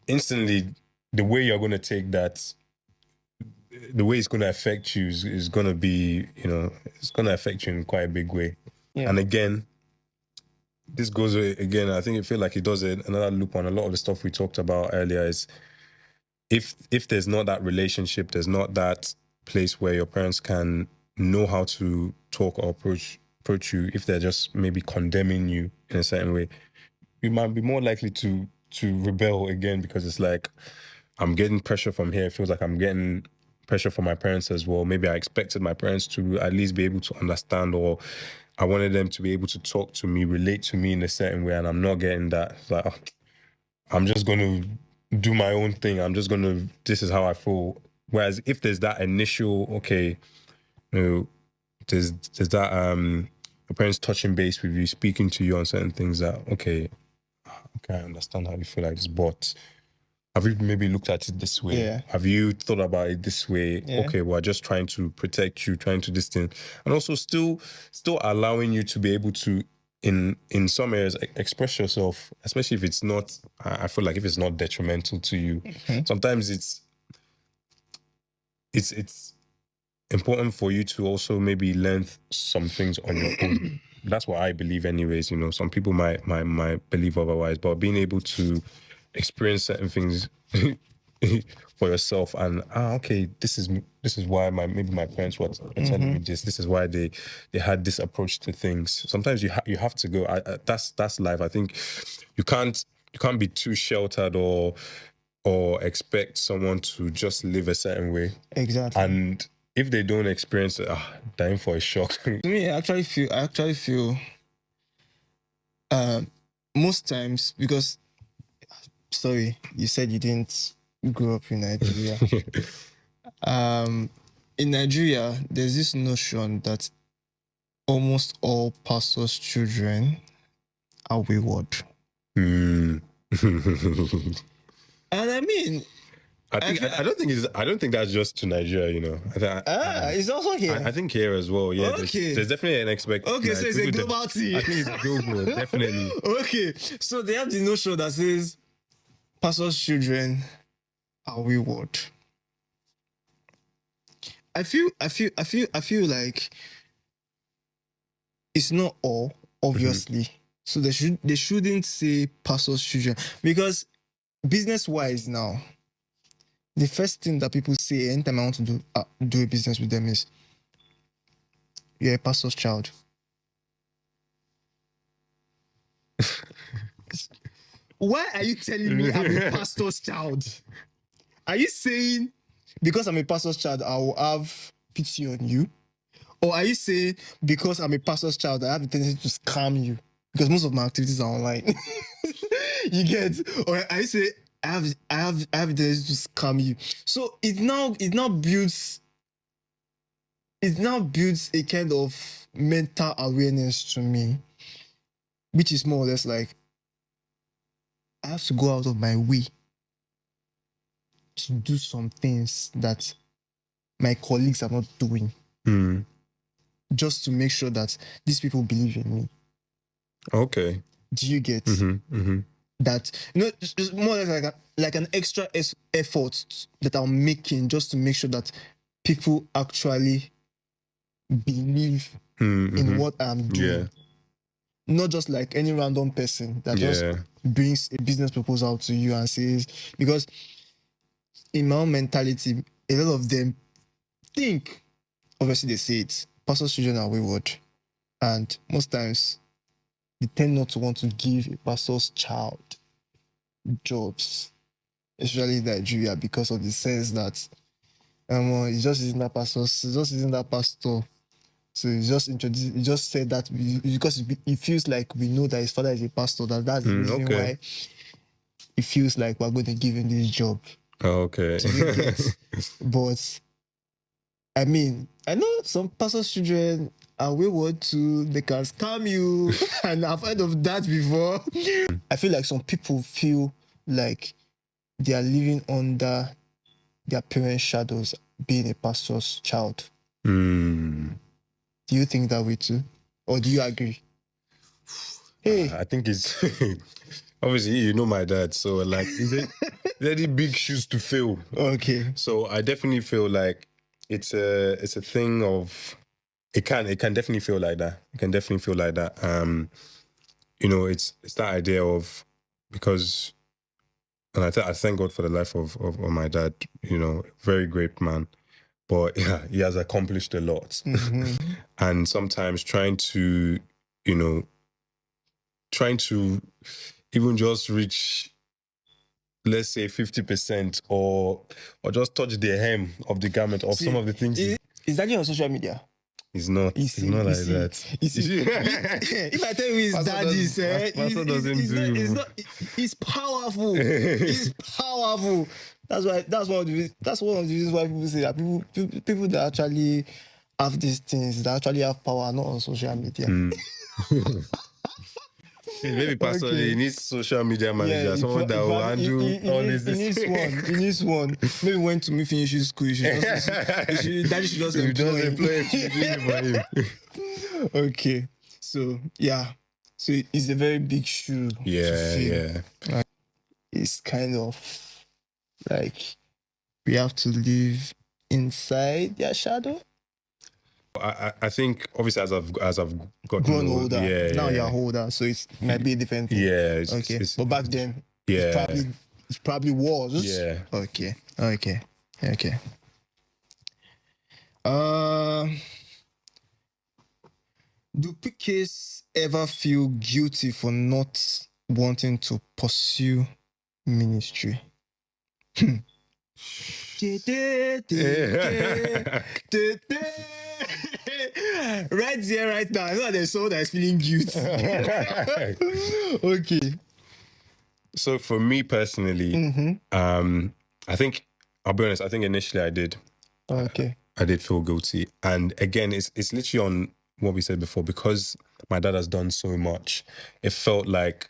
instantly the way you're going to take that, the way it's going to affect you is going to be, it's going to affect you in quite a big way. Yeah. And again, this goes again, I think I feel like it does another loop on a lot of the stuff we talked about earlier. Is if there's not that relationship, there's not that place where your parents can know how to talk or approach you, if they're just maybe condemning you in a certain way, you might be more likely to rebel again, because it's like, I'm getting pressure from here. It feels like I'm getting pressure from my parents as well. Maybe I expected my parents to at least be able to understand, or I wanted them to be able to talk to me, relate to me in a certain way, and I'm not getting that. It's like, I'm just going to do my own thing. This is how I feel. Whereas if there's that initial, okay, there's that your parents touching base with you, speaking to you on certain things, that okay, I understand how you feel like this, but have you maybe looked at it this way? Yeah. Have you thought about it this way? Yeah. Okay, we're just trying to protect you, trying to this thing, and also still allowing you to be able to, in some areas, express yourself, especially if it's not, I feel like if it's not detrimental to you. Sometimes it's important for you to also maybe learn some things on your own. That's what I believe anyways. Some people might believe otherwise, but being able to experience certain things for yourself, and okay, this is why maybe my parents were telling me this. This is why they had this approach to things. Sometimes you have to go. That's life. I think you can't be too sheltered or expect someone to just live a certain way. Exactly. And if they don't experience it, they're in for a shock. To me, I actually feel most times, because, sorry, you said you didn't grow up in Nigeria. In Nigeria, there's this notion that almost all pastors' children are wayward. And I mean, I don't think that's just to Nigeria, it's also here. I think here as well. Yeah, okay. There's definitely an expectation. Okay, so it's a global thing. I think it's global, definitely. Okay, so they have the notion that says pastors' children are wayward. I feel like it's not all, obviously. So they shouldn't say pastors' children, because business-wise now, the first thing that people say anytime I want to do a business with them is, you're a pastor's child. Why are you telling me I'm a pastor's child? Are you saying because I'm a pastor's child, I will have pity on you? Or are you saying because I'm a pastor's child, I have a tendency to scam you? Because most of my activities are online. You get? Or are you saying I have a tendency to scam you? So it now builds a kind of mental awareness to me, which is more or less like, I have to go out of my way to do some things that my colleagues are not doing, just to make sure that these people believe in me. Okay. Do you get that? It's more or less like an extra effort that I'm making just to make sure that people actually believe in what I'm doing. Yeah. Not just like any random person that just brings a business proposal to you and says, because in my own mentality, a lot of them think, obviously they say it, pastors' children are wayward. And most times, they tend not to want to give a pastor's child jobs, especially in Nigeria, because of the sense that he's just using that pastor. So he just said that because it feels like we know that his father is a pastor, that's the reason why it feels like we're going to give him this job. Okay. But I mean, I know some pastors' children are wayward too. They can scam you, and I've heard of that before. I feel like some people feel like they are living under their parents' shadows, being a pastor's child. Mm. Do you think that way too? Or do you agree? Hey. I think it's obviously you know my dad, so like very big shoes to fill. Okay. So I definitely feel like it's a thing of it can definitely feel like that. It can definitely feel like that. You know, it's that idea of because and I thank God for the life of my dad, you know, very great man. But yeah, he has accomplished a lot. Mm-hmm. And sometimes trying to even just reach, let's say 50% or just touch the hem of the garment of some of the things. Is that on social media? It's not. It's not like that. You see, if I tell you his dad is, it's powerful. It's powerful. That's one of the reasons why people say that people that actually have these things, that actually have power, are not on social media. Maybe pastor, he needs social media manager, someone that will handle all this. He needs one. Maybe when to me finishes school, daddy should just employ him. Okay, so yeah, so it's a very big shoe. Yeah. It's kind of like we have to live inside their shadow. I think obviously as I've gotten older, now you're older, so it might be a different thing. Yeah, okay. But back then, yeah, it probably was. Yeah. Okay. Do PKs ever feel guilty for not wanting to pursue ministry? Right there, right now. I know there's someone that is feeling guilty. Okay. So for me personally, I think I'll be honest. I think initially I did. Okay. I did feel guilty, and again, it's literally on what we said before, because my dad has done so much. It felt like,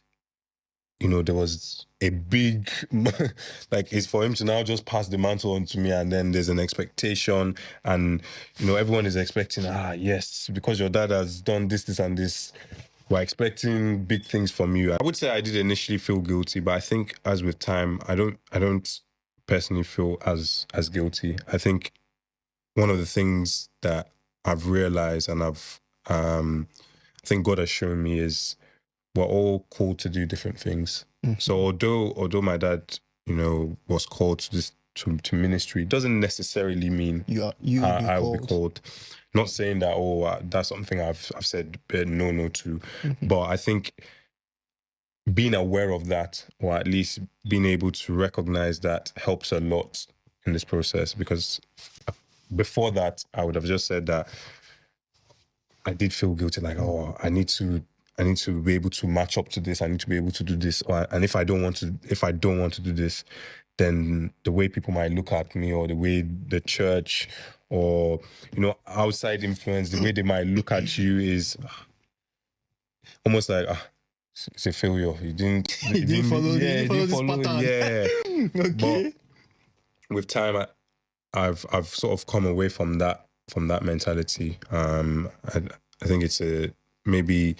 you know, there was a big, like, it's for him to now just pass the mantle on to me, and then there's an expectation, and, you know, everyone is expecting, yes, because your dad has done this, and this, we're expecting big things from you. I would say I did initially feel guilty, but I think as with time, I don't personally feel as guilty. I think one of the things that I've realized and I think God has shown me is we're all called to do different things. Mm-hmm. So although my dad, you know, was called to this to ministry, it doesn't necessarily mean I will be called. Not saying that that's something I've said no to, but I think being aware of that, or at least being able to recognize that, helps a lot in this process, because before that, I would have just said that I did feel guilty, like, I need to be able to match up to this. I need to be able to do this. And if I don't want to do this, then the way people might look at me, or the way the church, or, you know, outside influence, the way they might look at you is almost like, it's a failure. You didn't follow this pattern. Yeah. Okay. But with time, I've sort of come away from that mentality. I think it's maybe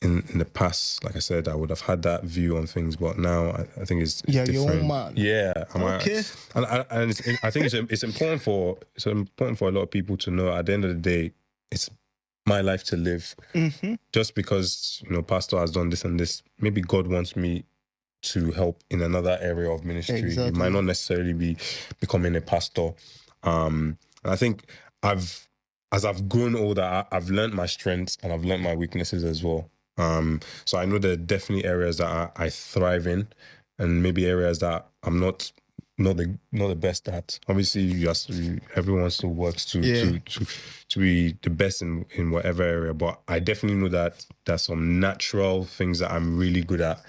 in the past, like I said, I would have had that view on things, but now I think it's different. Your own man. Yeah. Okay. I think it's important for a lot of people to know, at the end of the day, it's my life to live. Mm-hmm. Just because, you know, pastor has done this and this, maybe God wants me to help in another area of ministry. Exactly. It might not necessarily be becoming a pastor. And I think as I've grown older, I've learned my strengths and I've learned my weaknesses as well. So I know there are definitely areas that I thrive in, and maybe areas that I'm not the best at. Obviously, everyone still works to be the best in whatever area, but I definitely know that there's some natural things that I'm really good at,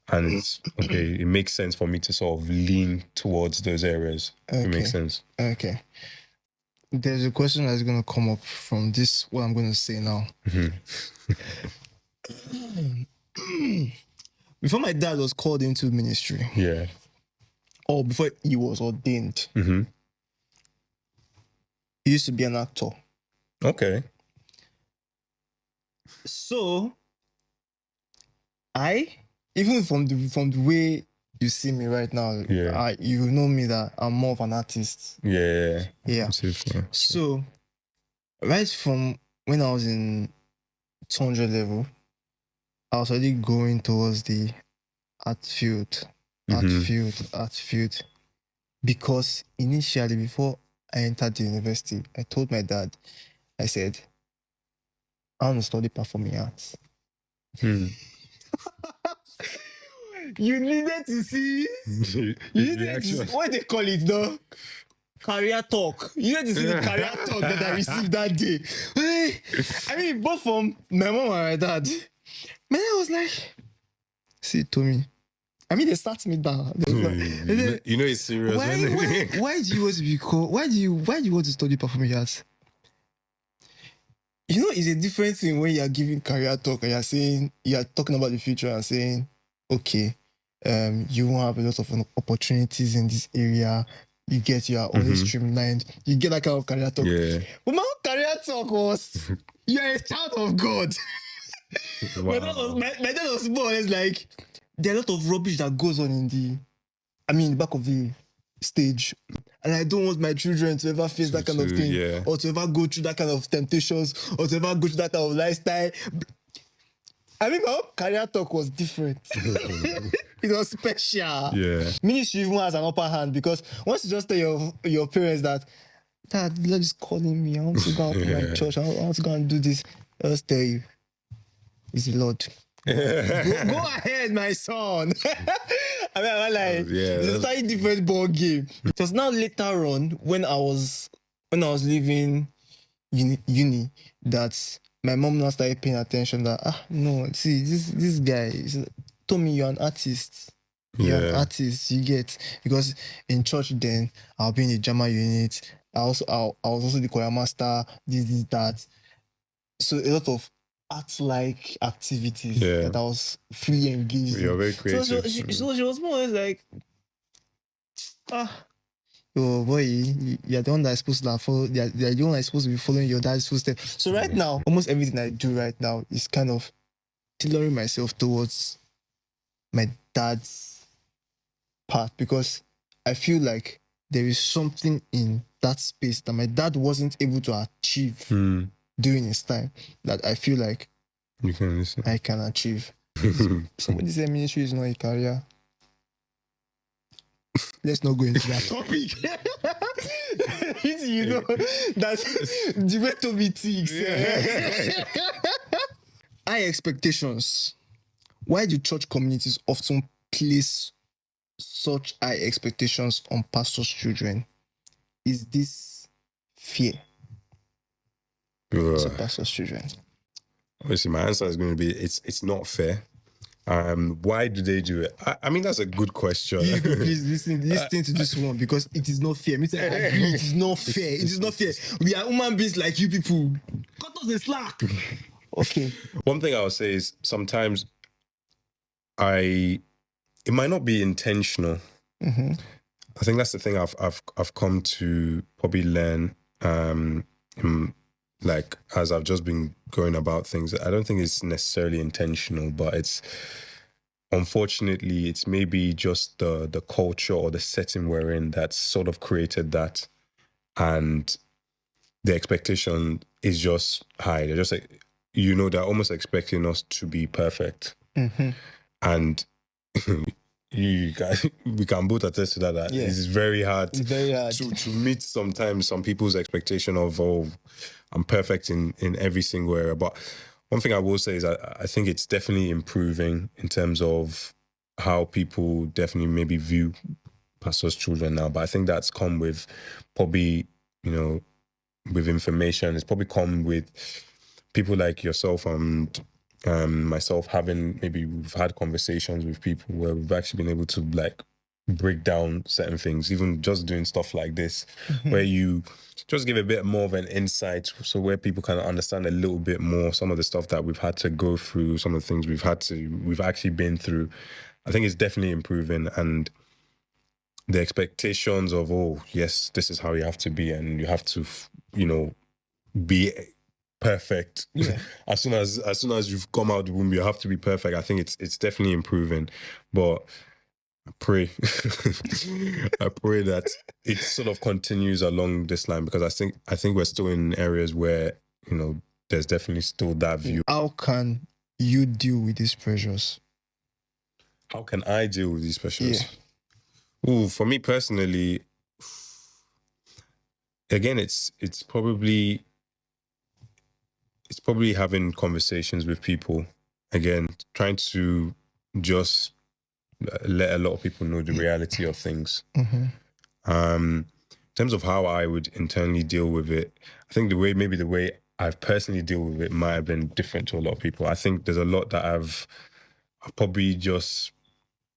and it makes sense for me to sort of lean towards those areas. Okay. It makes sense. Okay. There's a question that's going to come up from this, what I'm going to say now. Mm-hmm. Before my dad was called into ministry, or before he was ordained, Mm-hmm. he used to be an actor. Okay. So even from the way you see me right now, Yeah. you know me that I'm more of an artist. Yeah. Yeah. So right from when I was in 200 level, I was already going towards the art field. Because initially, before I entered the university, I told my dad, I said, I want to study performing arts. You needed to see. You needed to see, what they call it though? Career talk. You needed to see the career talk that I received that day. I mean, both from my mom and my dad. Man, I was like, see, Tommy. I mean, they sat me down. You know it's serious. Why do you want to be called? Why do you want to study performing arts? You know, it's a different thing when you are giving career talk and you are talking about the future and saying, okay, you won't have a lot of opportunities in this area. You are always streamlined. You get that kind of career talk. Yeah. But my own career talk was, you are a child of God. Wow. My dad was more or less like, there are a lot of rubbish that goes on in the back of the stage. And I don't want my children to ever face that kind of thing, or to ever go through that kind of temptations, or to ever go through that kind of lifestyle. I mean, my own career talk was different. It was special. Yeah. Ministry even has an upper hand, because once you just tell your parents that, Dad, the Lord is calling me, I want to go out to my church, I want to go and do this, I'll just tell you, it's the Lord. Go ahead, my son. I mean, I'm like, it's a slightly different ball game. It was now later on when I was leaving uni that my mom now started paying attention that no, see, this guy told me you're an artist. You're an artist, you get, because in church then I'll be in the drama unit. I was also the choir master, this, that. So a lot of art-like activities that I was fully engaged in. You're very creative. So she was more or less like, oh boy, you're the one that's supposed to follow. You're the one that's supposed to be following your dad's footsteps. So right now, almost everything I do right now is kind of tailoring myself towards my dad's path, because I feel like there is something in that space that my dad wasn't able to achieve during his time that I feel like I can achieve. Somebody said ministry is not a career. Let's not go into that topic. You know, that's the way Toby thinks. High expectations. Why do church communities often place such high expectations on pastors' children? Is this fear? So pastors' children. Obviously, my answer is going to be it's not fair. Why do they do it? I mean, that's a good question. Please listen to this one, because it is not fair. I agree, it is not fair. It is not fair. We are human beings like you people. Cut us the slack. Okay. One thing I would say is sometimes it might not be intentional. I think that's the thing I've come to probably learn. Like as I've just been going about things, I don't think it's necessarily intentional, but unfortunately it's maybe just the culture or the setting we're in that's sort of created that, and the expectation is just high. They're just like, they're almost expecting us to be perfect, and you guys, we can both attest to that. It's very hard. It's very hard to meet sometimes some people's expectation of, I'm perfect in every single area. But one thing I will say is I think it's definitely improving in terms of how people definitely maybe view pastors' children now. But I think that's come with probably, with information. It's probably come with people like yourself and myself we've had conversations with people where we've actually been able to like break down certain things, even just doing stuff like this, where you just give a bit more of an insight, so where people can understand a little bit more some of the stuff that we've had to go through, some of the things we've actually been through. I think it's definitely improving, and the expectations of, oh yes, this is how you have to be, and you have to, be perfect. Yeah. as soon as you've come out of the womb, you have to be perfect. I think it's definitely improving, but I pray I pray that it sort of continues along this line, because I think we're still in areas where there's definitely still that view. How can you deal with these pressures? How can I deal with these pressures? Yeah. Ooh, for me personally, again, it's probably having conversations with people. Again, trying to just let a lot of people know the reality of things. Mm-hmm. In terms of how I would internally deal with it, I think the way I've personally deal with it might have been different to a lot of people. I think there's a lot that I've probably just,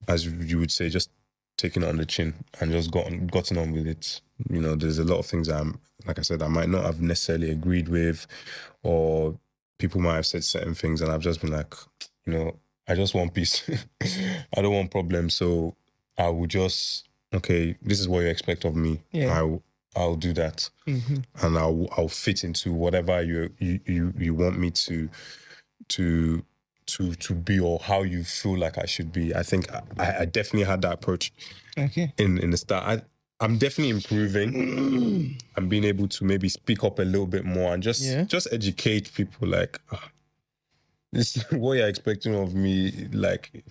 as you would say, just taken it on the chin and just gotten on with it. There's a lot of things like I said, I might not have necessarily agreed with, or people might have said certain things, and I've just been like, I just want peace. I don't want problems. So I will just, okay, this is what you expect of me. Yeah. I'll do that, Mm-hmm. and I'll fit into whatever you want me to be, or how you feel like I should be. I think I definitely had that approach. Okay. In the start, I'm definitely improving. I'm being able to maybe speak up a little bit more and just educate people. Like, this is what you're expecting of me. Like,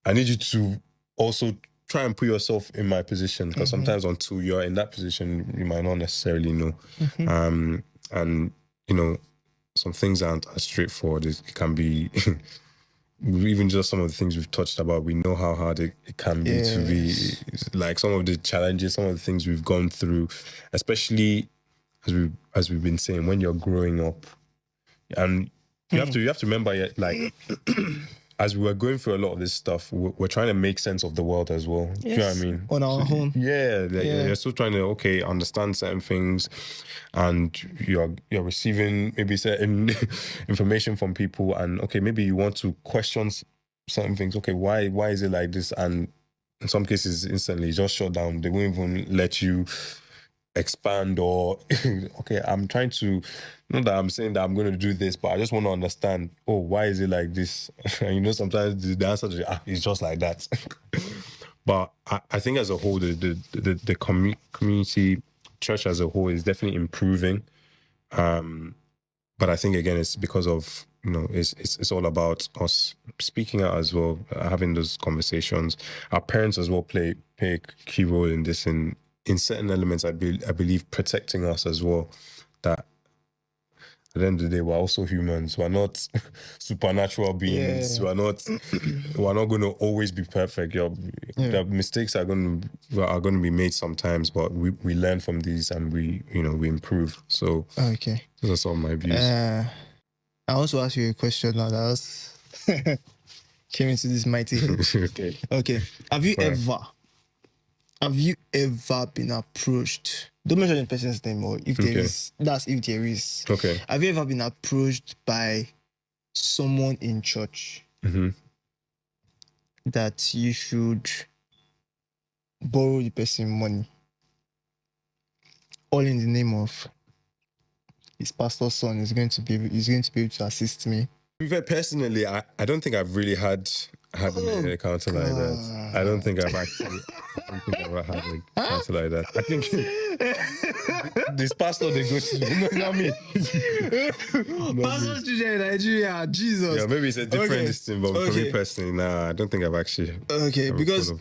I need you to also try and put yourself in my position, because sometimes until you're in that position, you might not necessarily know. And some things aren't as straightforward. It can be even just some of the things we've touched about. We know how hard it can be to be, like, some of the challenges, some of the things we've gone through, especially as we've been saying, when you're growing up. And you have to remember, like, as we were going through a lot of this stuff, we're trying to make sense of the world as well. Do you know what I mean? On our own. Yeah, you're still trying to understand certain things, and you're receiving maybe certain information from people, and maybe you want to question certain things. Okay, why is it like this? And in some cases, instantly just shut down. They won't even let you expand, or okay, I'm trying to, not that I'm saying that I'm going to do this, but I just want to understand, oh, why is it like this? And sometimes the answer to is just like that. But I think as a whole, the community, church as a whole, is definitely improving. But I think, again, it's because of, it's all about us speaking out as well, having those conversations. Our parents as well play a key role in this, in certain elements. I believe protecting us as well. That at the end of the day, we're also humans. We're not supernatural beings. Yeah. We're not going to always be perfect. The mistakes are going to be made sometimes, but we learn from these, and we improve. So Okay, those are some of my views. I also ask you a question now that was came into this mighty head. Okay. Have you ever been approached? Don't mention the person's name, or if there is. That's if there is. Okay. Have you ever been approached by someone in church that you should borrow the person money, all in the name of his pastor's son is going to be able to assist me? Personally, I don't think I've really had an encounter like that. I don't think I've ever had an encounter like that. I think this pastor they go to, not me. Pastors in Nigeria, Jesus. Yeah, maybe it's a different thing, but for me personally, nah, I don't think I've actually. Okay, because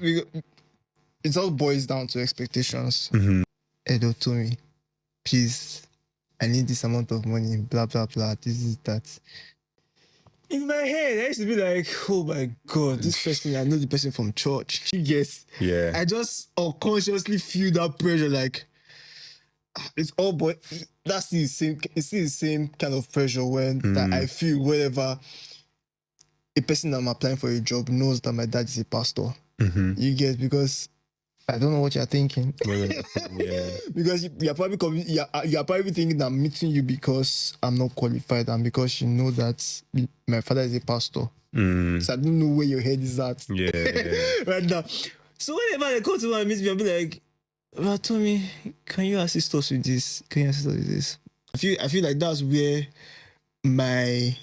it all boils down to expectations. Edo told me, please, I need this amount of money, blah, blah, blah, this is that. In my head, I used to be like, oh my God, this person, I know the person from church. Yes. Yeah. I just unconsciously feel that pressure, like, it's all, but that's the same, it's the same kind of pressure when that I feel whenever a person that I'm applying for a job knows that my dad is a pastor. You get, because I don't know what you're thinking. Yeah. Because you're probably thinking that I'm meeting you because I'm not qualified, and because you know that my father is a pastor. So I don't know where your head is at. Yeah. Right now. So whenever they come to me and meet me, I'll be like, well, Tommy, can you assist us with this? Can you assist us with this? I feel like that's where my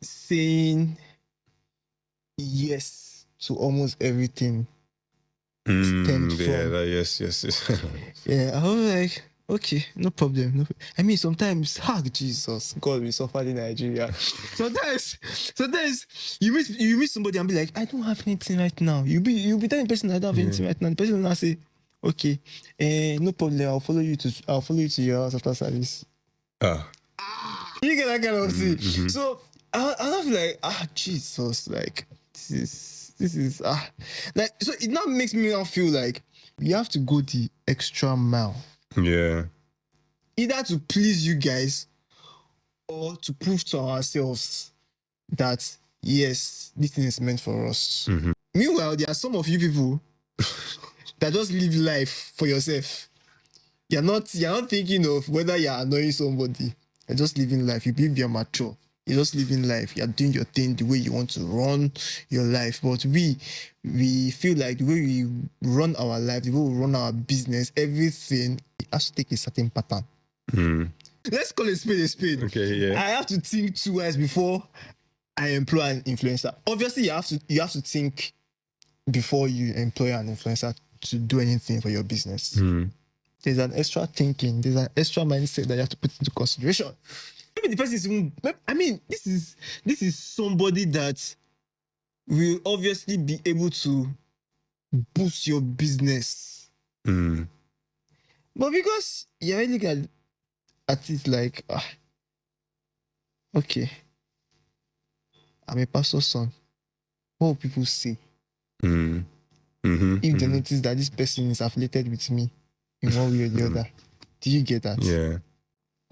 saying yes to almost everything stemmed from. Yes. Yeah, I was like, okay, no problem. I mean, sometimes, Jesus, God, we suffered in Nigeria. sometimes you meet somebody and be like, I don't have anything right now. You be telling the person I don't have anything right now. The person will not say, okay, no problem. I'll follow you to your house after service. You get that kind of thing. So I feel like, Jesus, like this is like, so it now makes me now feel like we have to go the extra mile. Yeah. Either to please you guys or to prove to ourselves that yes, this thing is meant for us. Meanwhile, there are some of you people that just live life for yourself. You're not thinking of whether you're annoying somebody. You're just living life. You believe you're mature. You're just living life. You're doing your thing the way you want to run your life. But we feel like the way we run our life, the way we run our business, everything, it has to take a certain pattern. Let's call it spade a spade. Okay, yeah. I have to think twice before I employ an influencer. Obviously, you have to think before you employ an influencer to do anything for your business. There's an extra thinking, there's an extra mindset that you have to put into consideration. Maybe the person is even, I mean, this is somebody that will obviously be able to boost your business. But because you're looking at it like, okay, I'm a pastor's son. What will people say? If they notice that this person is affiliated with me in one way or the other. Do you get that? Yeah.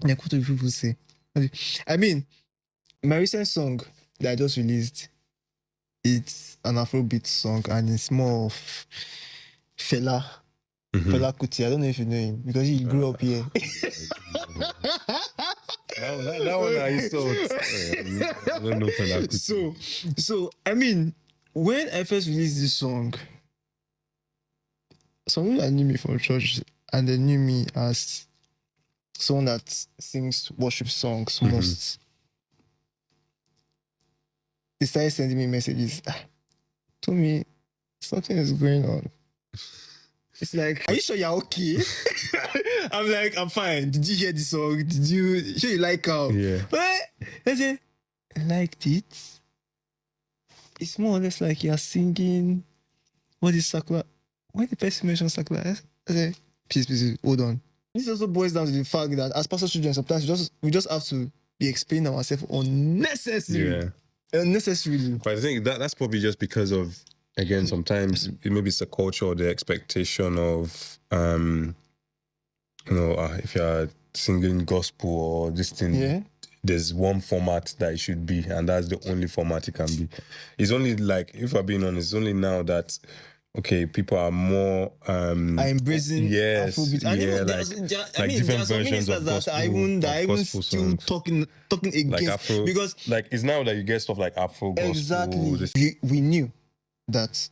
Like, what do people say? I mean, my recent song that I just released, it's an Afrobeat song and it's more of Fela Kuti. I don't know if you know him because he grew up here. that one I saw. I don't know Fela Kuti. So I mean, when I first released this song, some people that knew me from church and they knew me as someone that sings worship songs most. They started sending me messages. Told me something is going on. It's like, are you sure you're okay? I'm like, I'm fine. Did you hear the song? Did you sure you like how? Yeah. But I said, I liked it. It's more or less like you're singing. What is Sakura? When the person mentioned Sakura, I said, please, hold on. This also boils down to the fact that as pastor children, sometimes we just have to be explaining ourselves unnecessarily. Yeah. Unnecessarily. But I think that's probably just because of, again, sometimes maybe it's the culture or the expectation of, if you're singing gospel or this thing, there's one format that it should be, and that's the only format it can be. It's only like, if I'm being honest, it's only now that, okay, people are more embracing Afrobeat. And even there are some ministers that are even still talking against, like Afro, because like it's now that you get stuff like Afro gospel. Exactly. We knew that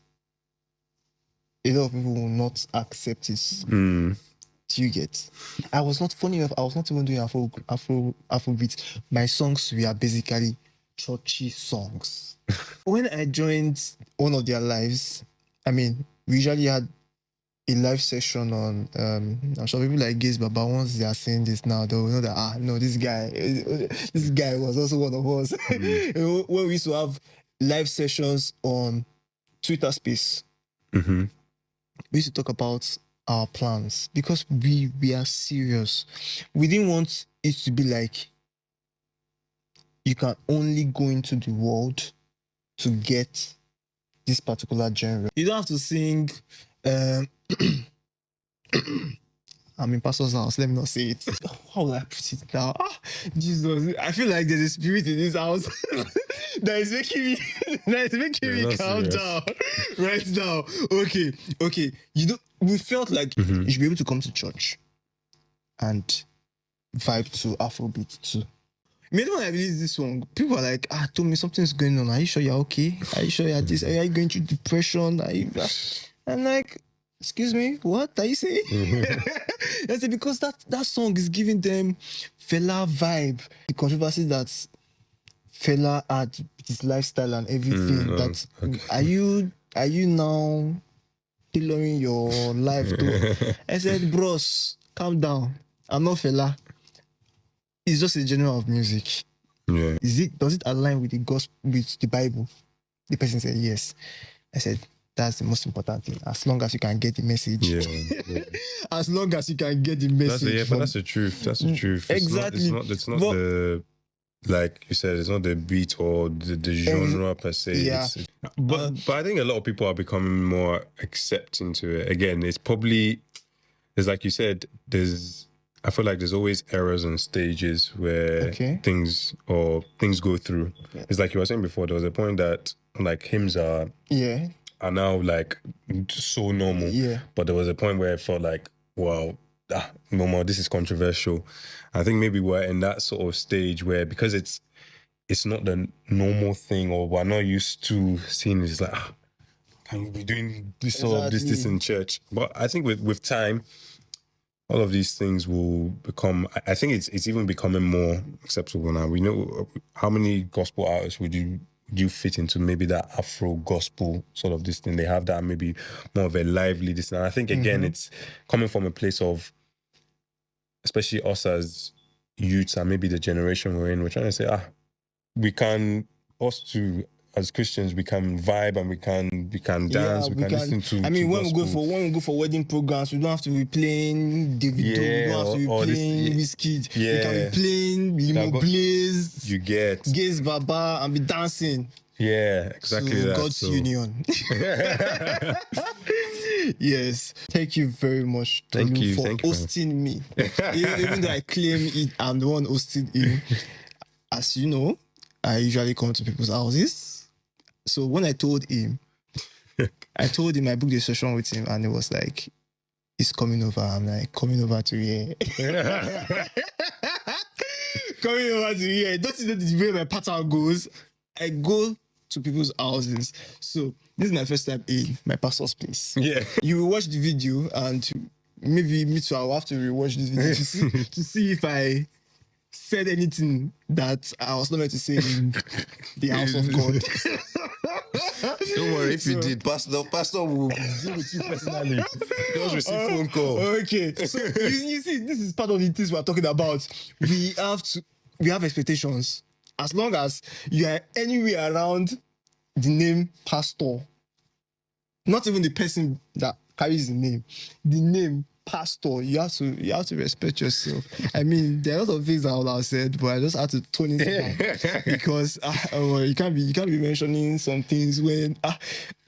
a lot of people will not accept it. Do you get? I was not funny enough. I was not even doing Afrobeat. My songs were basically churchy songs. When I joined one of their lives, I mean, we usually had a live session on, I'm sure people like Gaze, but once they are saying this now, they'll know that, this guy was also one of us. When we used to have live sessions on Twitter Space, we used to talk about our plans because we are serious. We didn't want it to be like you can only go into the world to get this particular genre. You don't have to sing I'm in pastor's house, let me not say it. How will I put it now? Jesus, I feel like there's a spirit in this house that is making me calm down right now. Okay. We felt like you should be able to come to church and vibe to Afrobeat too. Maybe when I released this song, people are like, told me something's going on. Are you sure you're okay? Are you sure you're this? Are you going through depression? I'm like, excuse me, what are you saying? I said, because that song is giving them Fela vibe. The controversy that Fela had with his lifestyle and everything. Are you now tailoring your life to? I said, bros, calm down. I'm not Fela. It's just a genre of music. Yeah. Does it align with the gospel, with the Bible? The person said yes. I said, that's the most important thing. As long as you can get the message. Yeah. As long as you can get the message. But that's the truth. That's the truth. Exactly. It's not the, like you said, it's not the beat or the genre per se. Yeah. But I think a lot of people are becoming more accepting to it. Again, it's like you said, I feel like there's always errors and stages where things go through. Yeah. It's like you were saying before, there was a point that like hymns are now like so normal. Yeah. But there was a point where I felt like, wow, Momo, this is controversial. I think maybe we're in that sort of stage where, because it's not the normal thing, or we're not used to seeing it's like, can you be doing this sort of this in church? But I think with time, all of these things will become, I think it's even becoming more acceptable now. We know how many gospel artists would you fit into maybe that Afro gospel sort of this thing. They have that maybe more of a lively this. And I think again, it's coming from a place of, especially us as youths and maybe the generation we're in, we're trying to say, us too, as Christians, we can vibe and we can dance, we can listen to. I mean, when we go for wedding programs, we don't have to be playing Davido, we don't have to be playing Wizkid. We can be playing Limo Blaze, you get Gaze Baba, and be dancing. Yeah, exactly. That. God's union. Yes. Thank you very much, Tolu, for hosting me. Even though I claim I'm the one hosting him. As you know, I usually come to people's houses. So when I told him I booked a session with him, and it was like, he's coming over. I'm like, coming over to here. Coming over to here. Don't you know the way my pattern goes? I go to people's houses. So this is my first time in my pastor's place. Yeah. You will watch the video, and maybe me too, I'll have to rewatch this video to see if I said anything that I was not meant to say in the house of God. Don't worry, if you did, Pastor will deal with you personally. Just receive phone call. Okay. So you see, this is part of the things we're talking about. We have expectations. As long as you are anywhere around the name pastor, not even the person that carries the name pastor, you have to respect yourself. I mean, there are a lot of things I would have said, but I just had to tone it down because you can't be mentioning some things when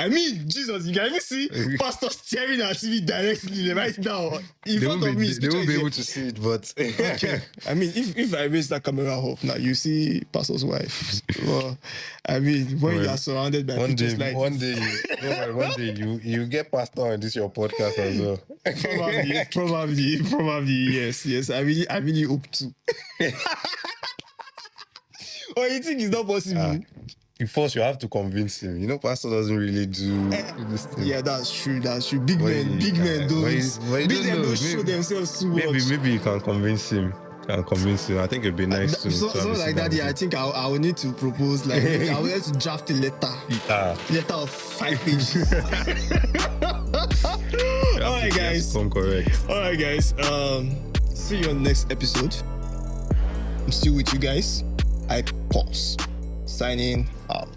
I mean, Jesus, you can even see pastor staring at me directly right now in front of me. They won't be able to see it, but okay. I mean, if I raise that camera up now, you see pastor's wife. Well, I mean, when you are surrounded by pictures like one day you get pastor on this your podcast as well. Probably, yes. I really hope to. Or you think it's not possible? First, you have to convince him. You know, pastor doesn't really do this thing. Yeah, that's true. Big men don't show themselves too much. Maybe you can convince him. I think it'd be nice to. Something like that. Yeah, I think I will need to propose. Like, I will have to draft a letter. Letter of 5 pages. All right, guys. Come correct. All right, guys. See you on the next episode. I'm still with you guys. I pause. Signing out.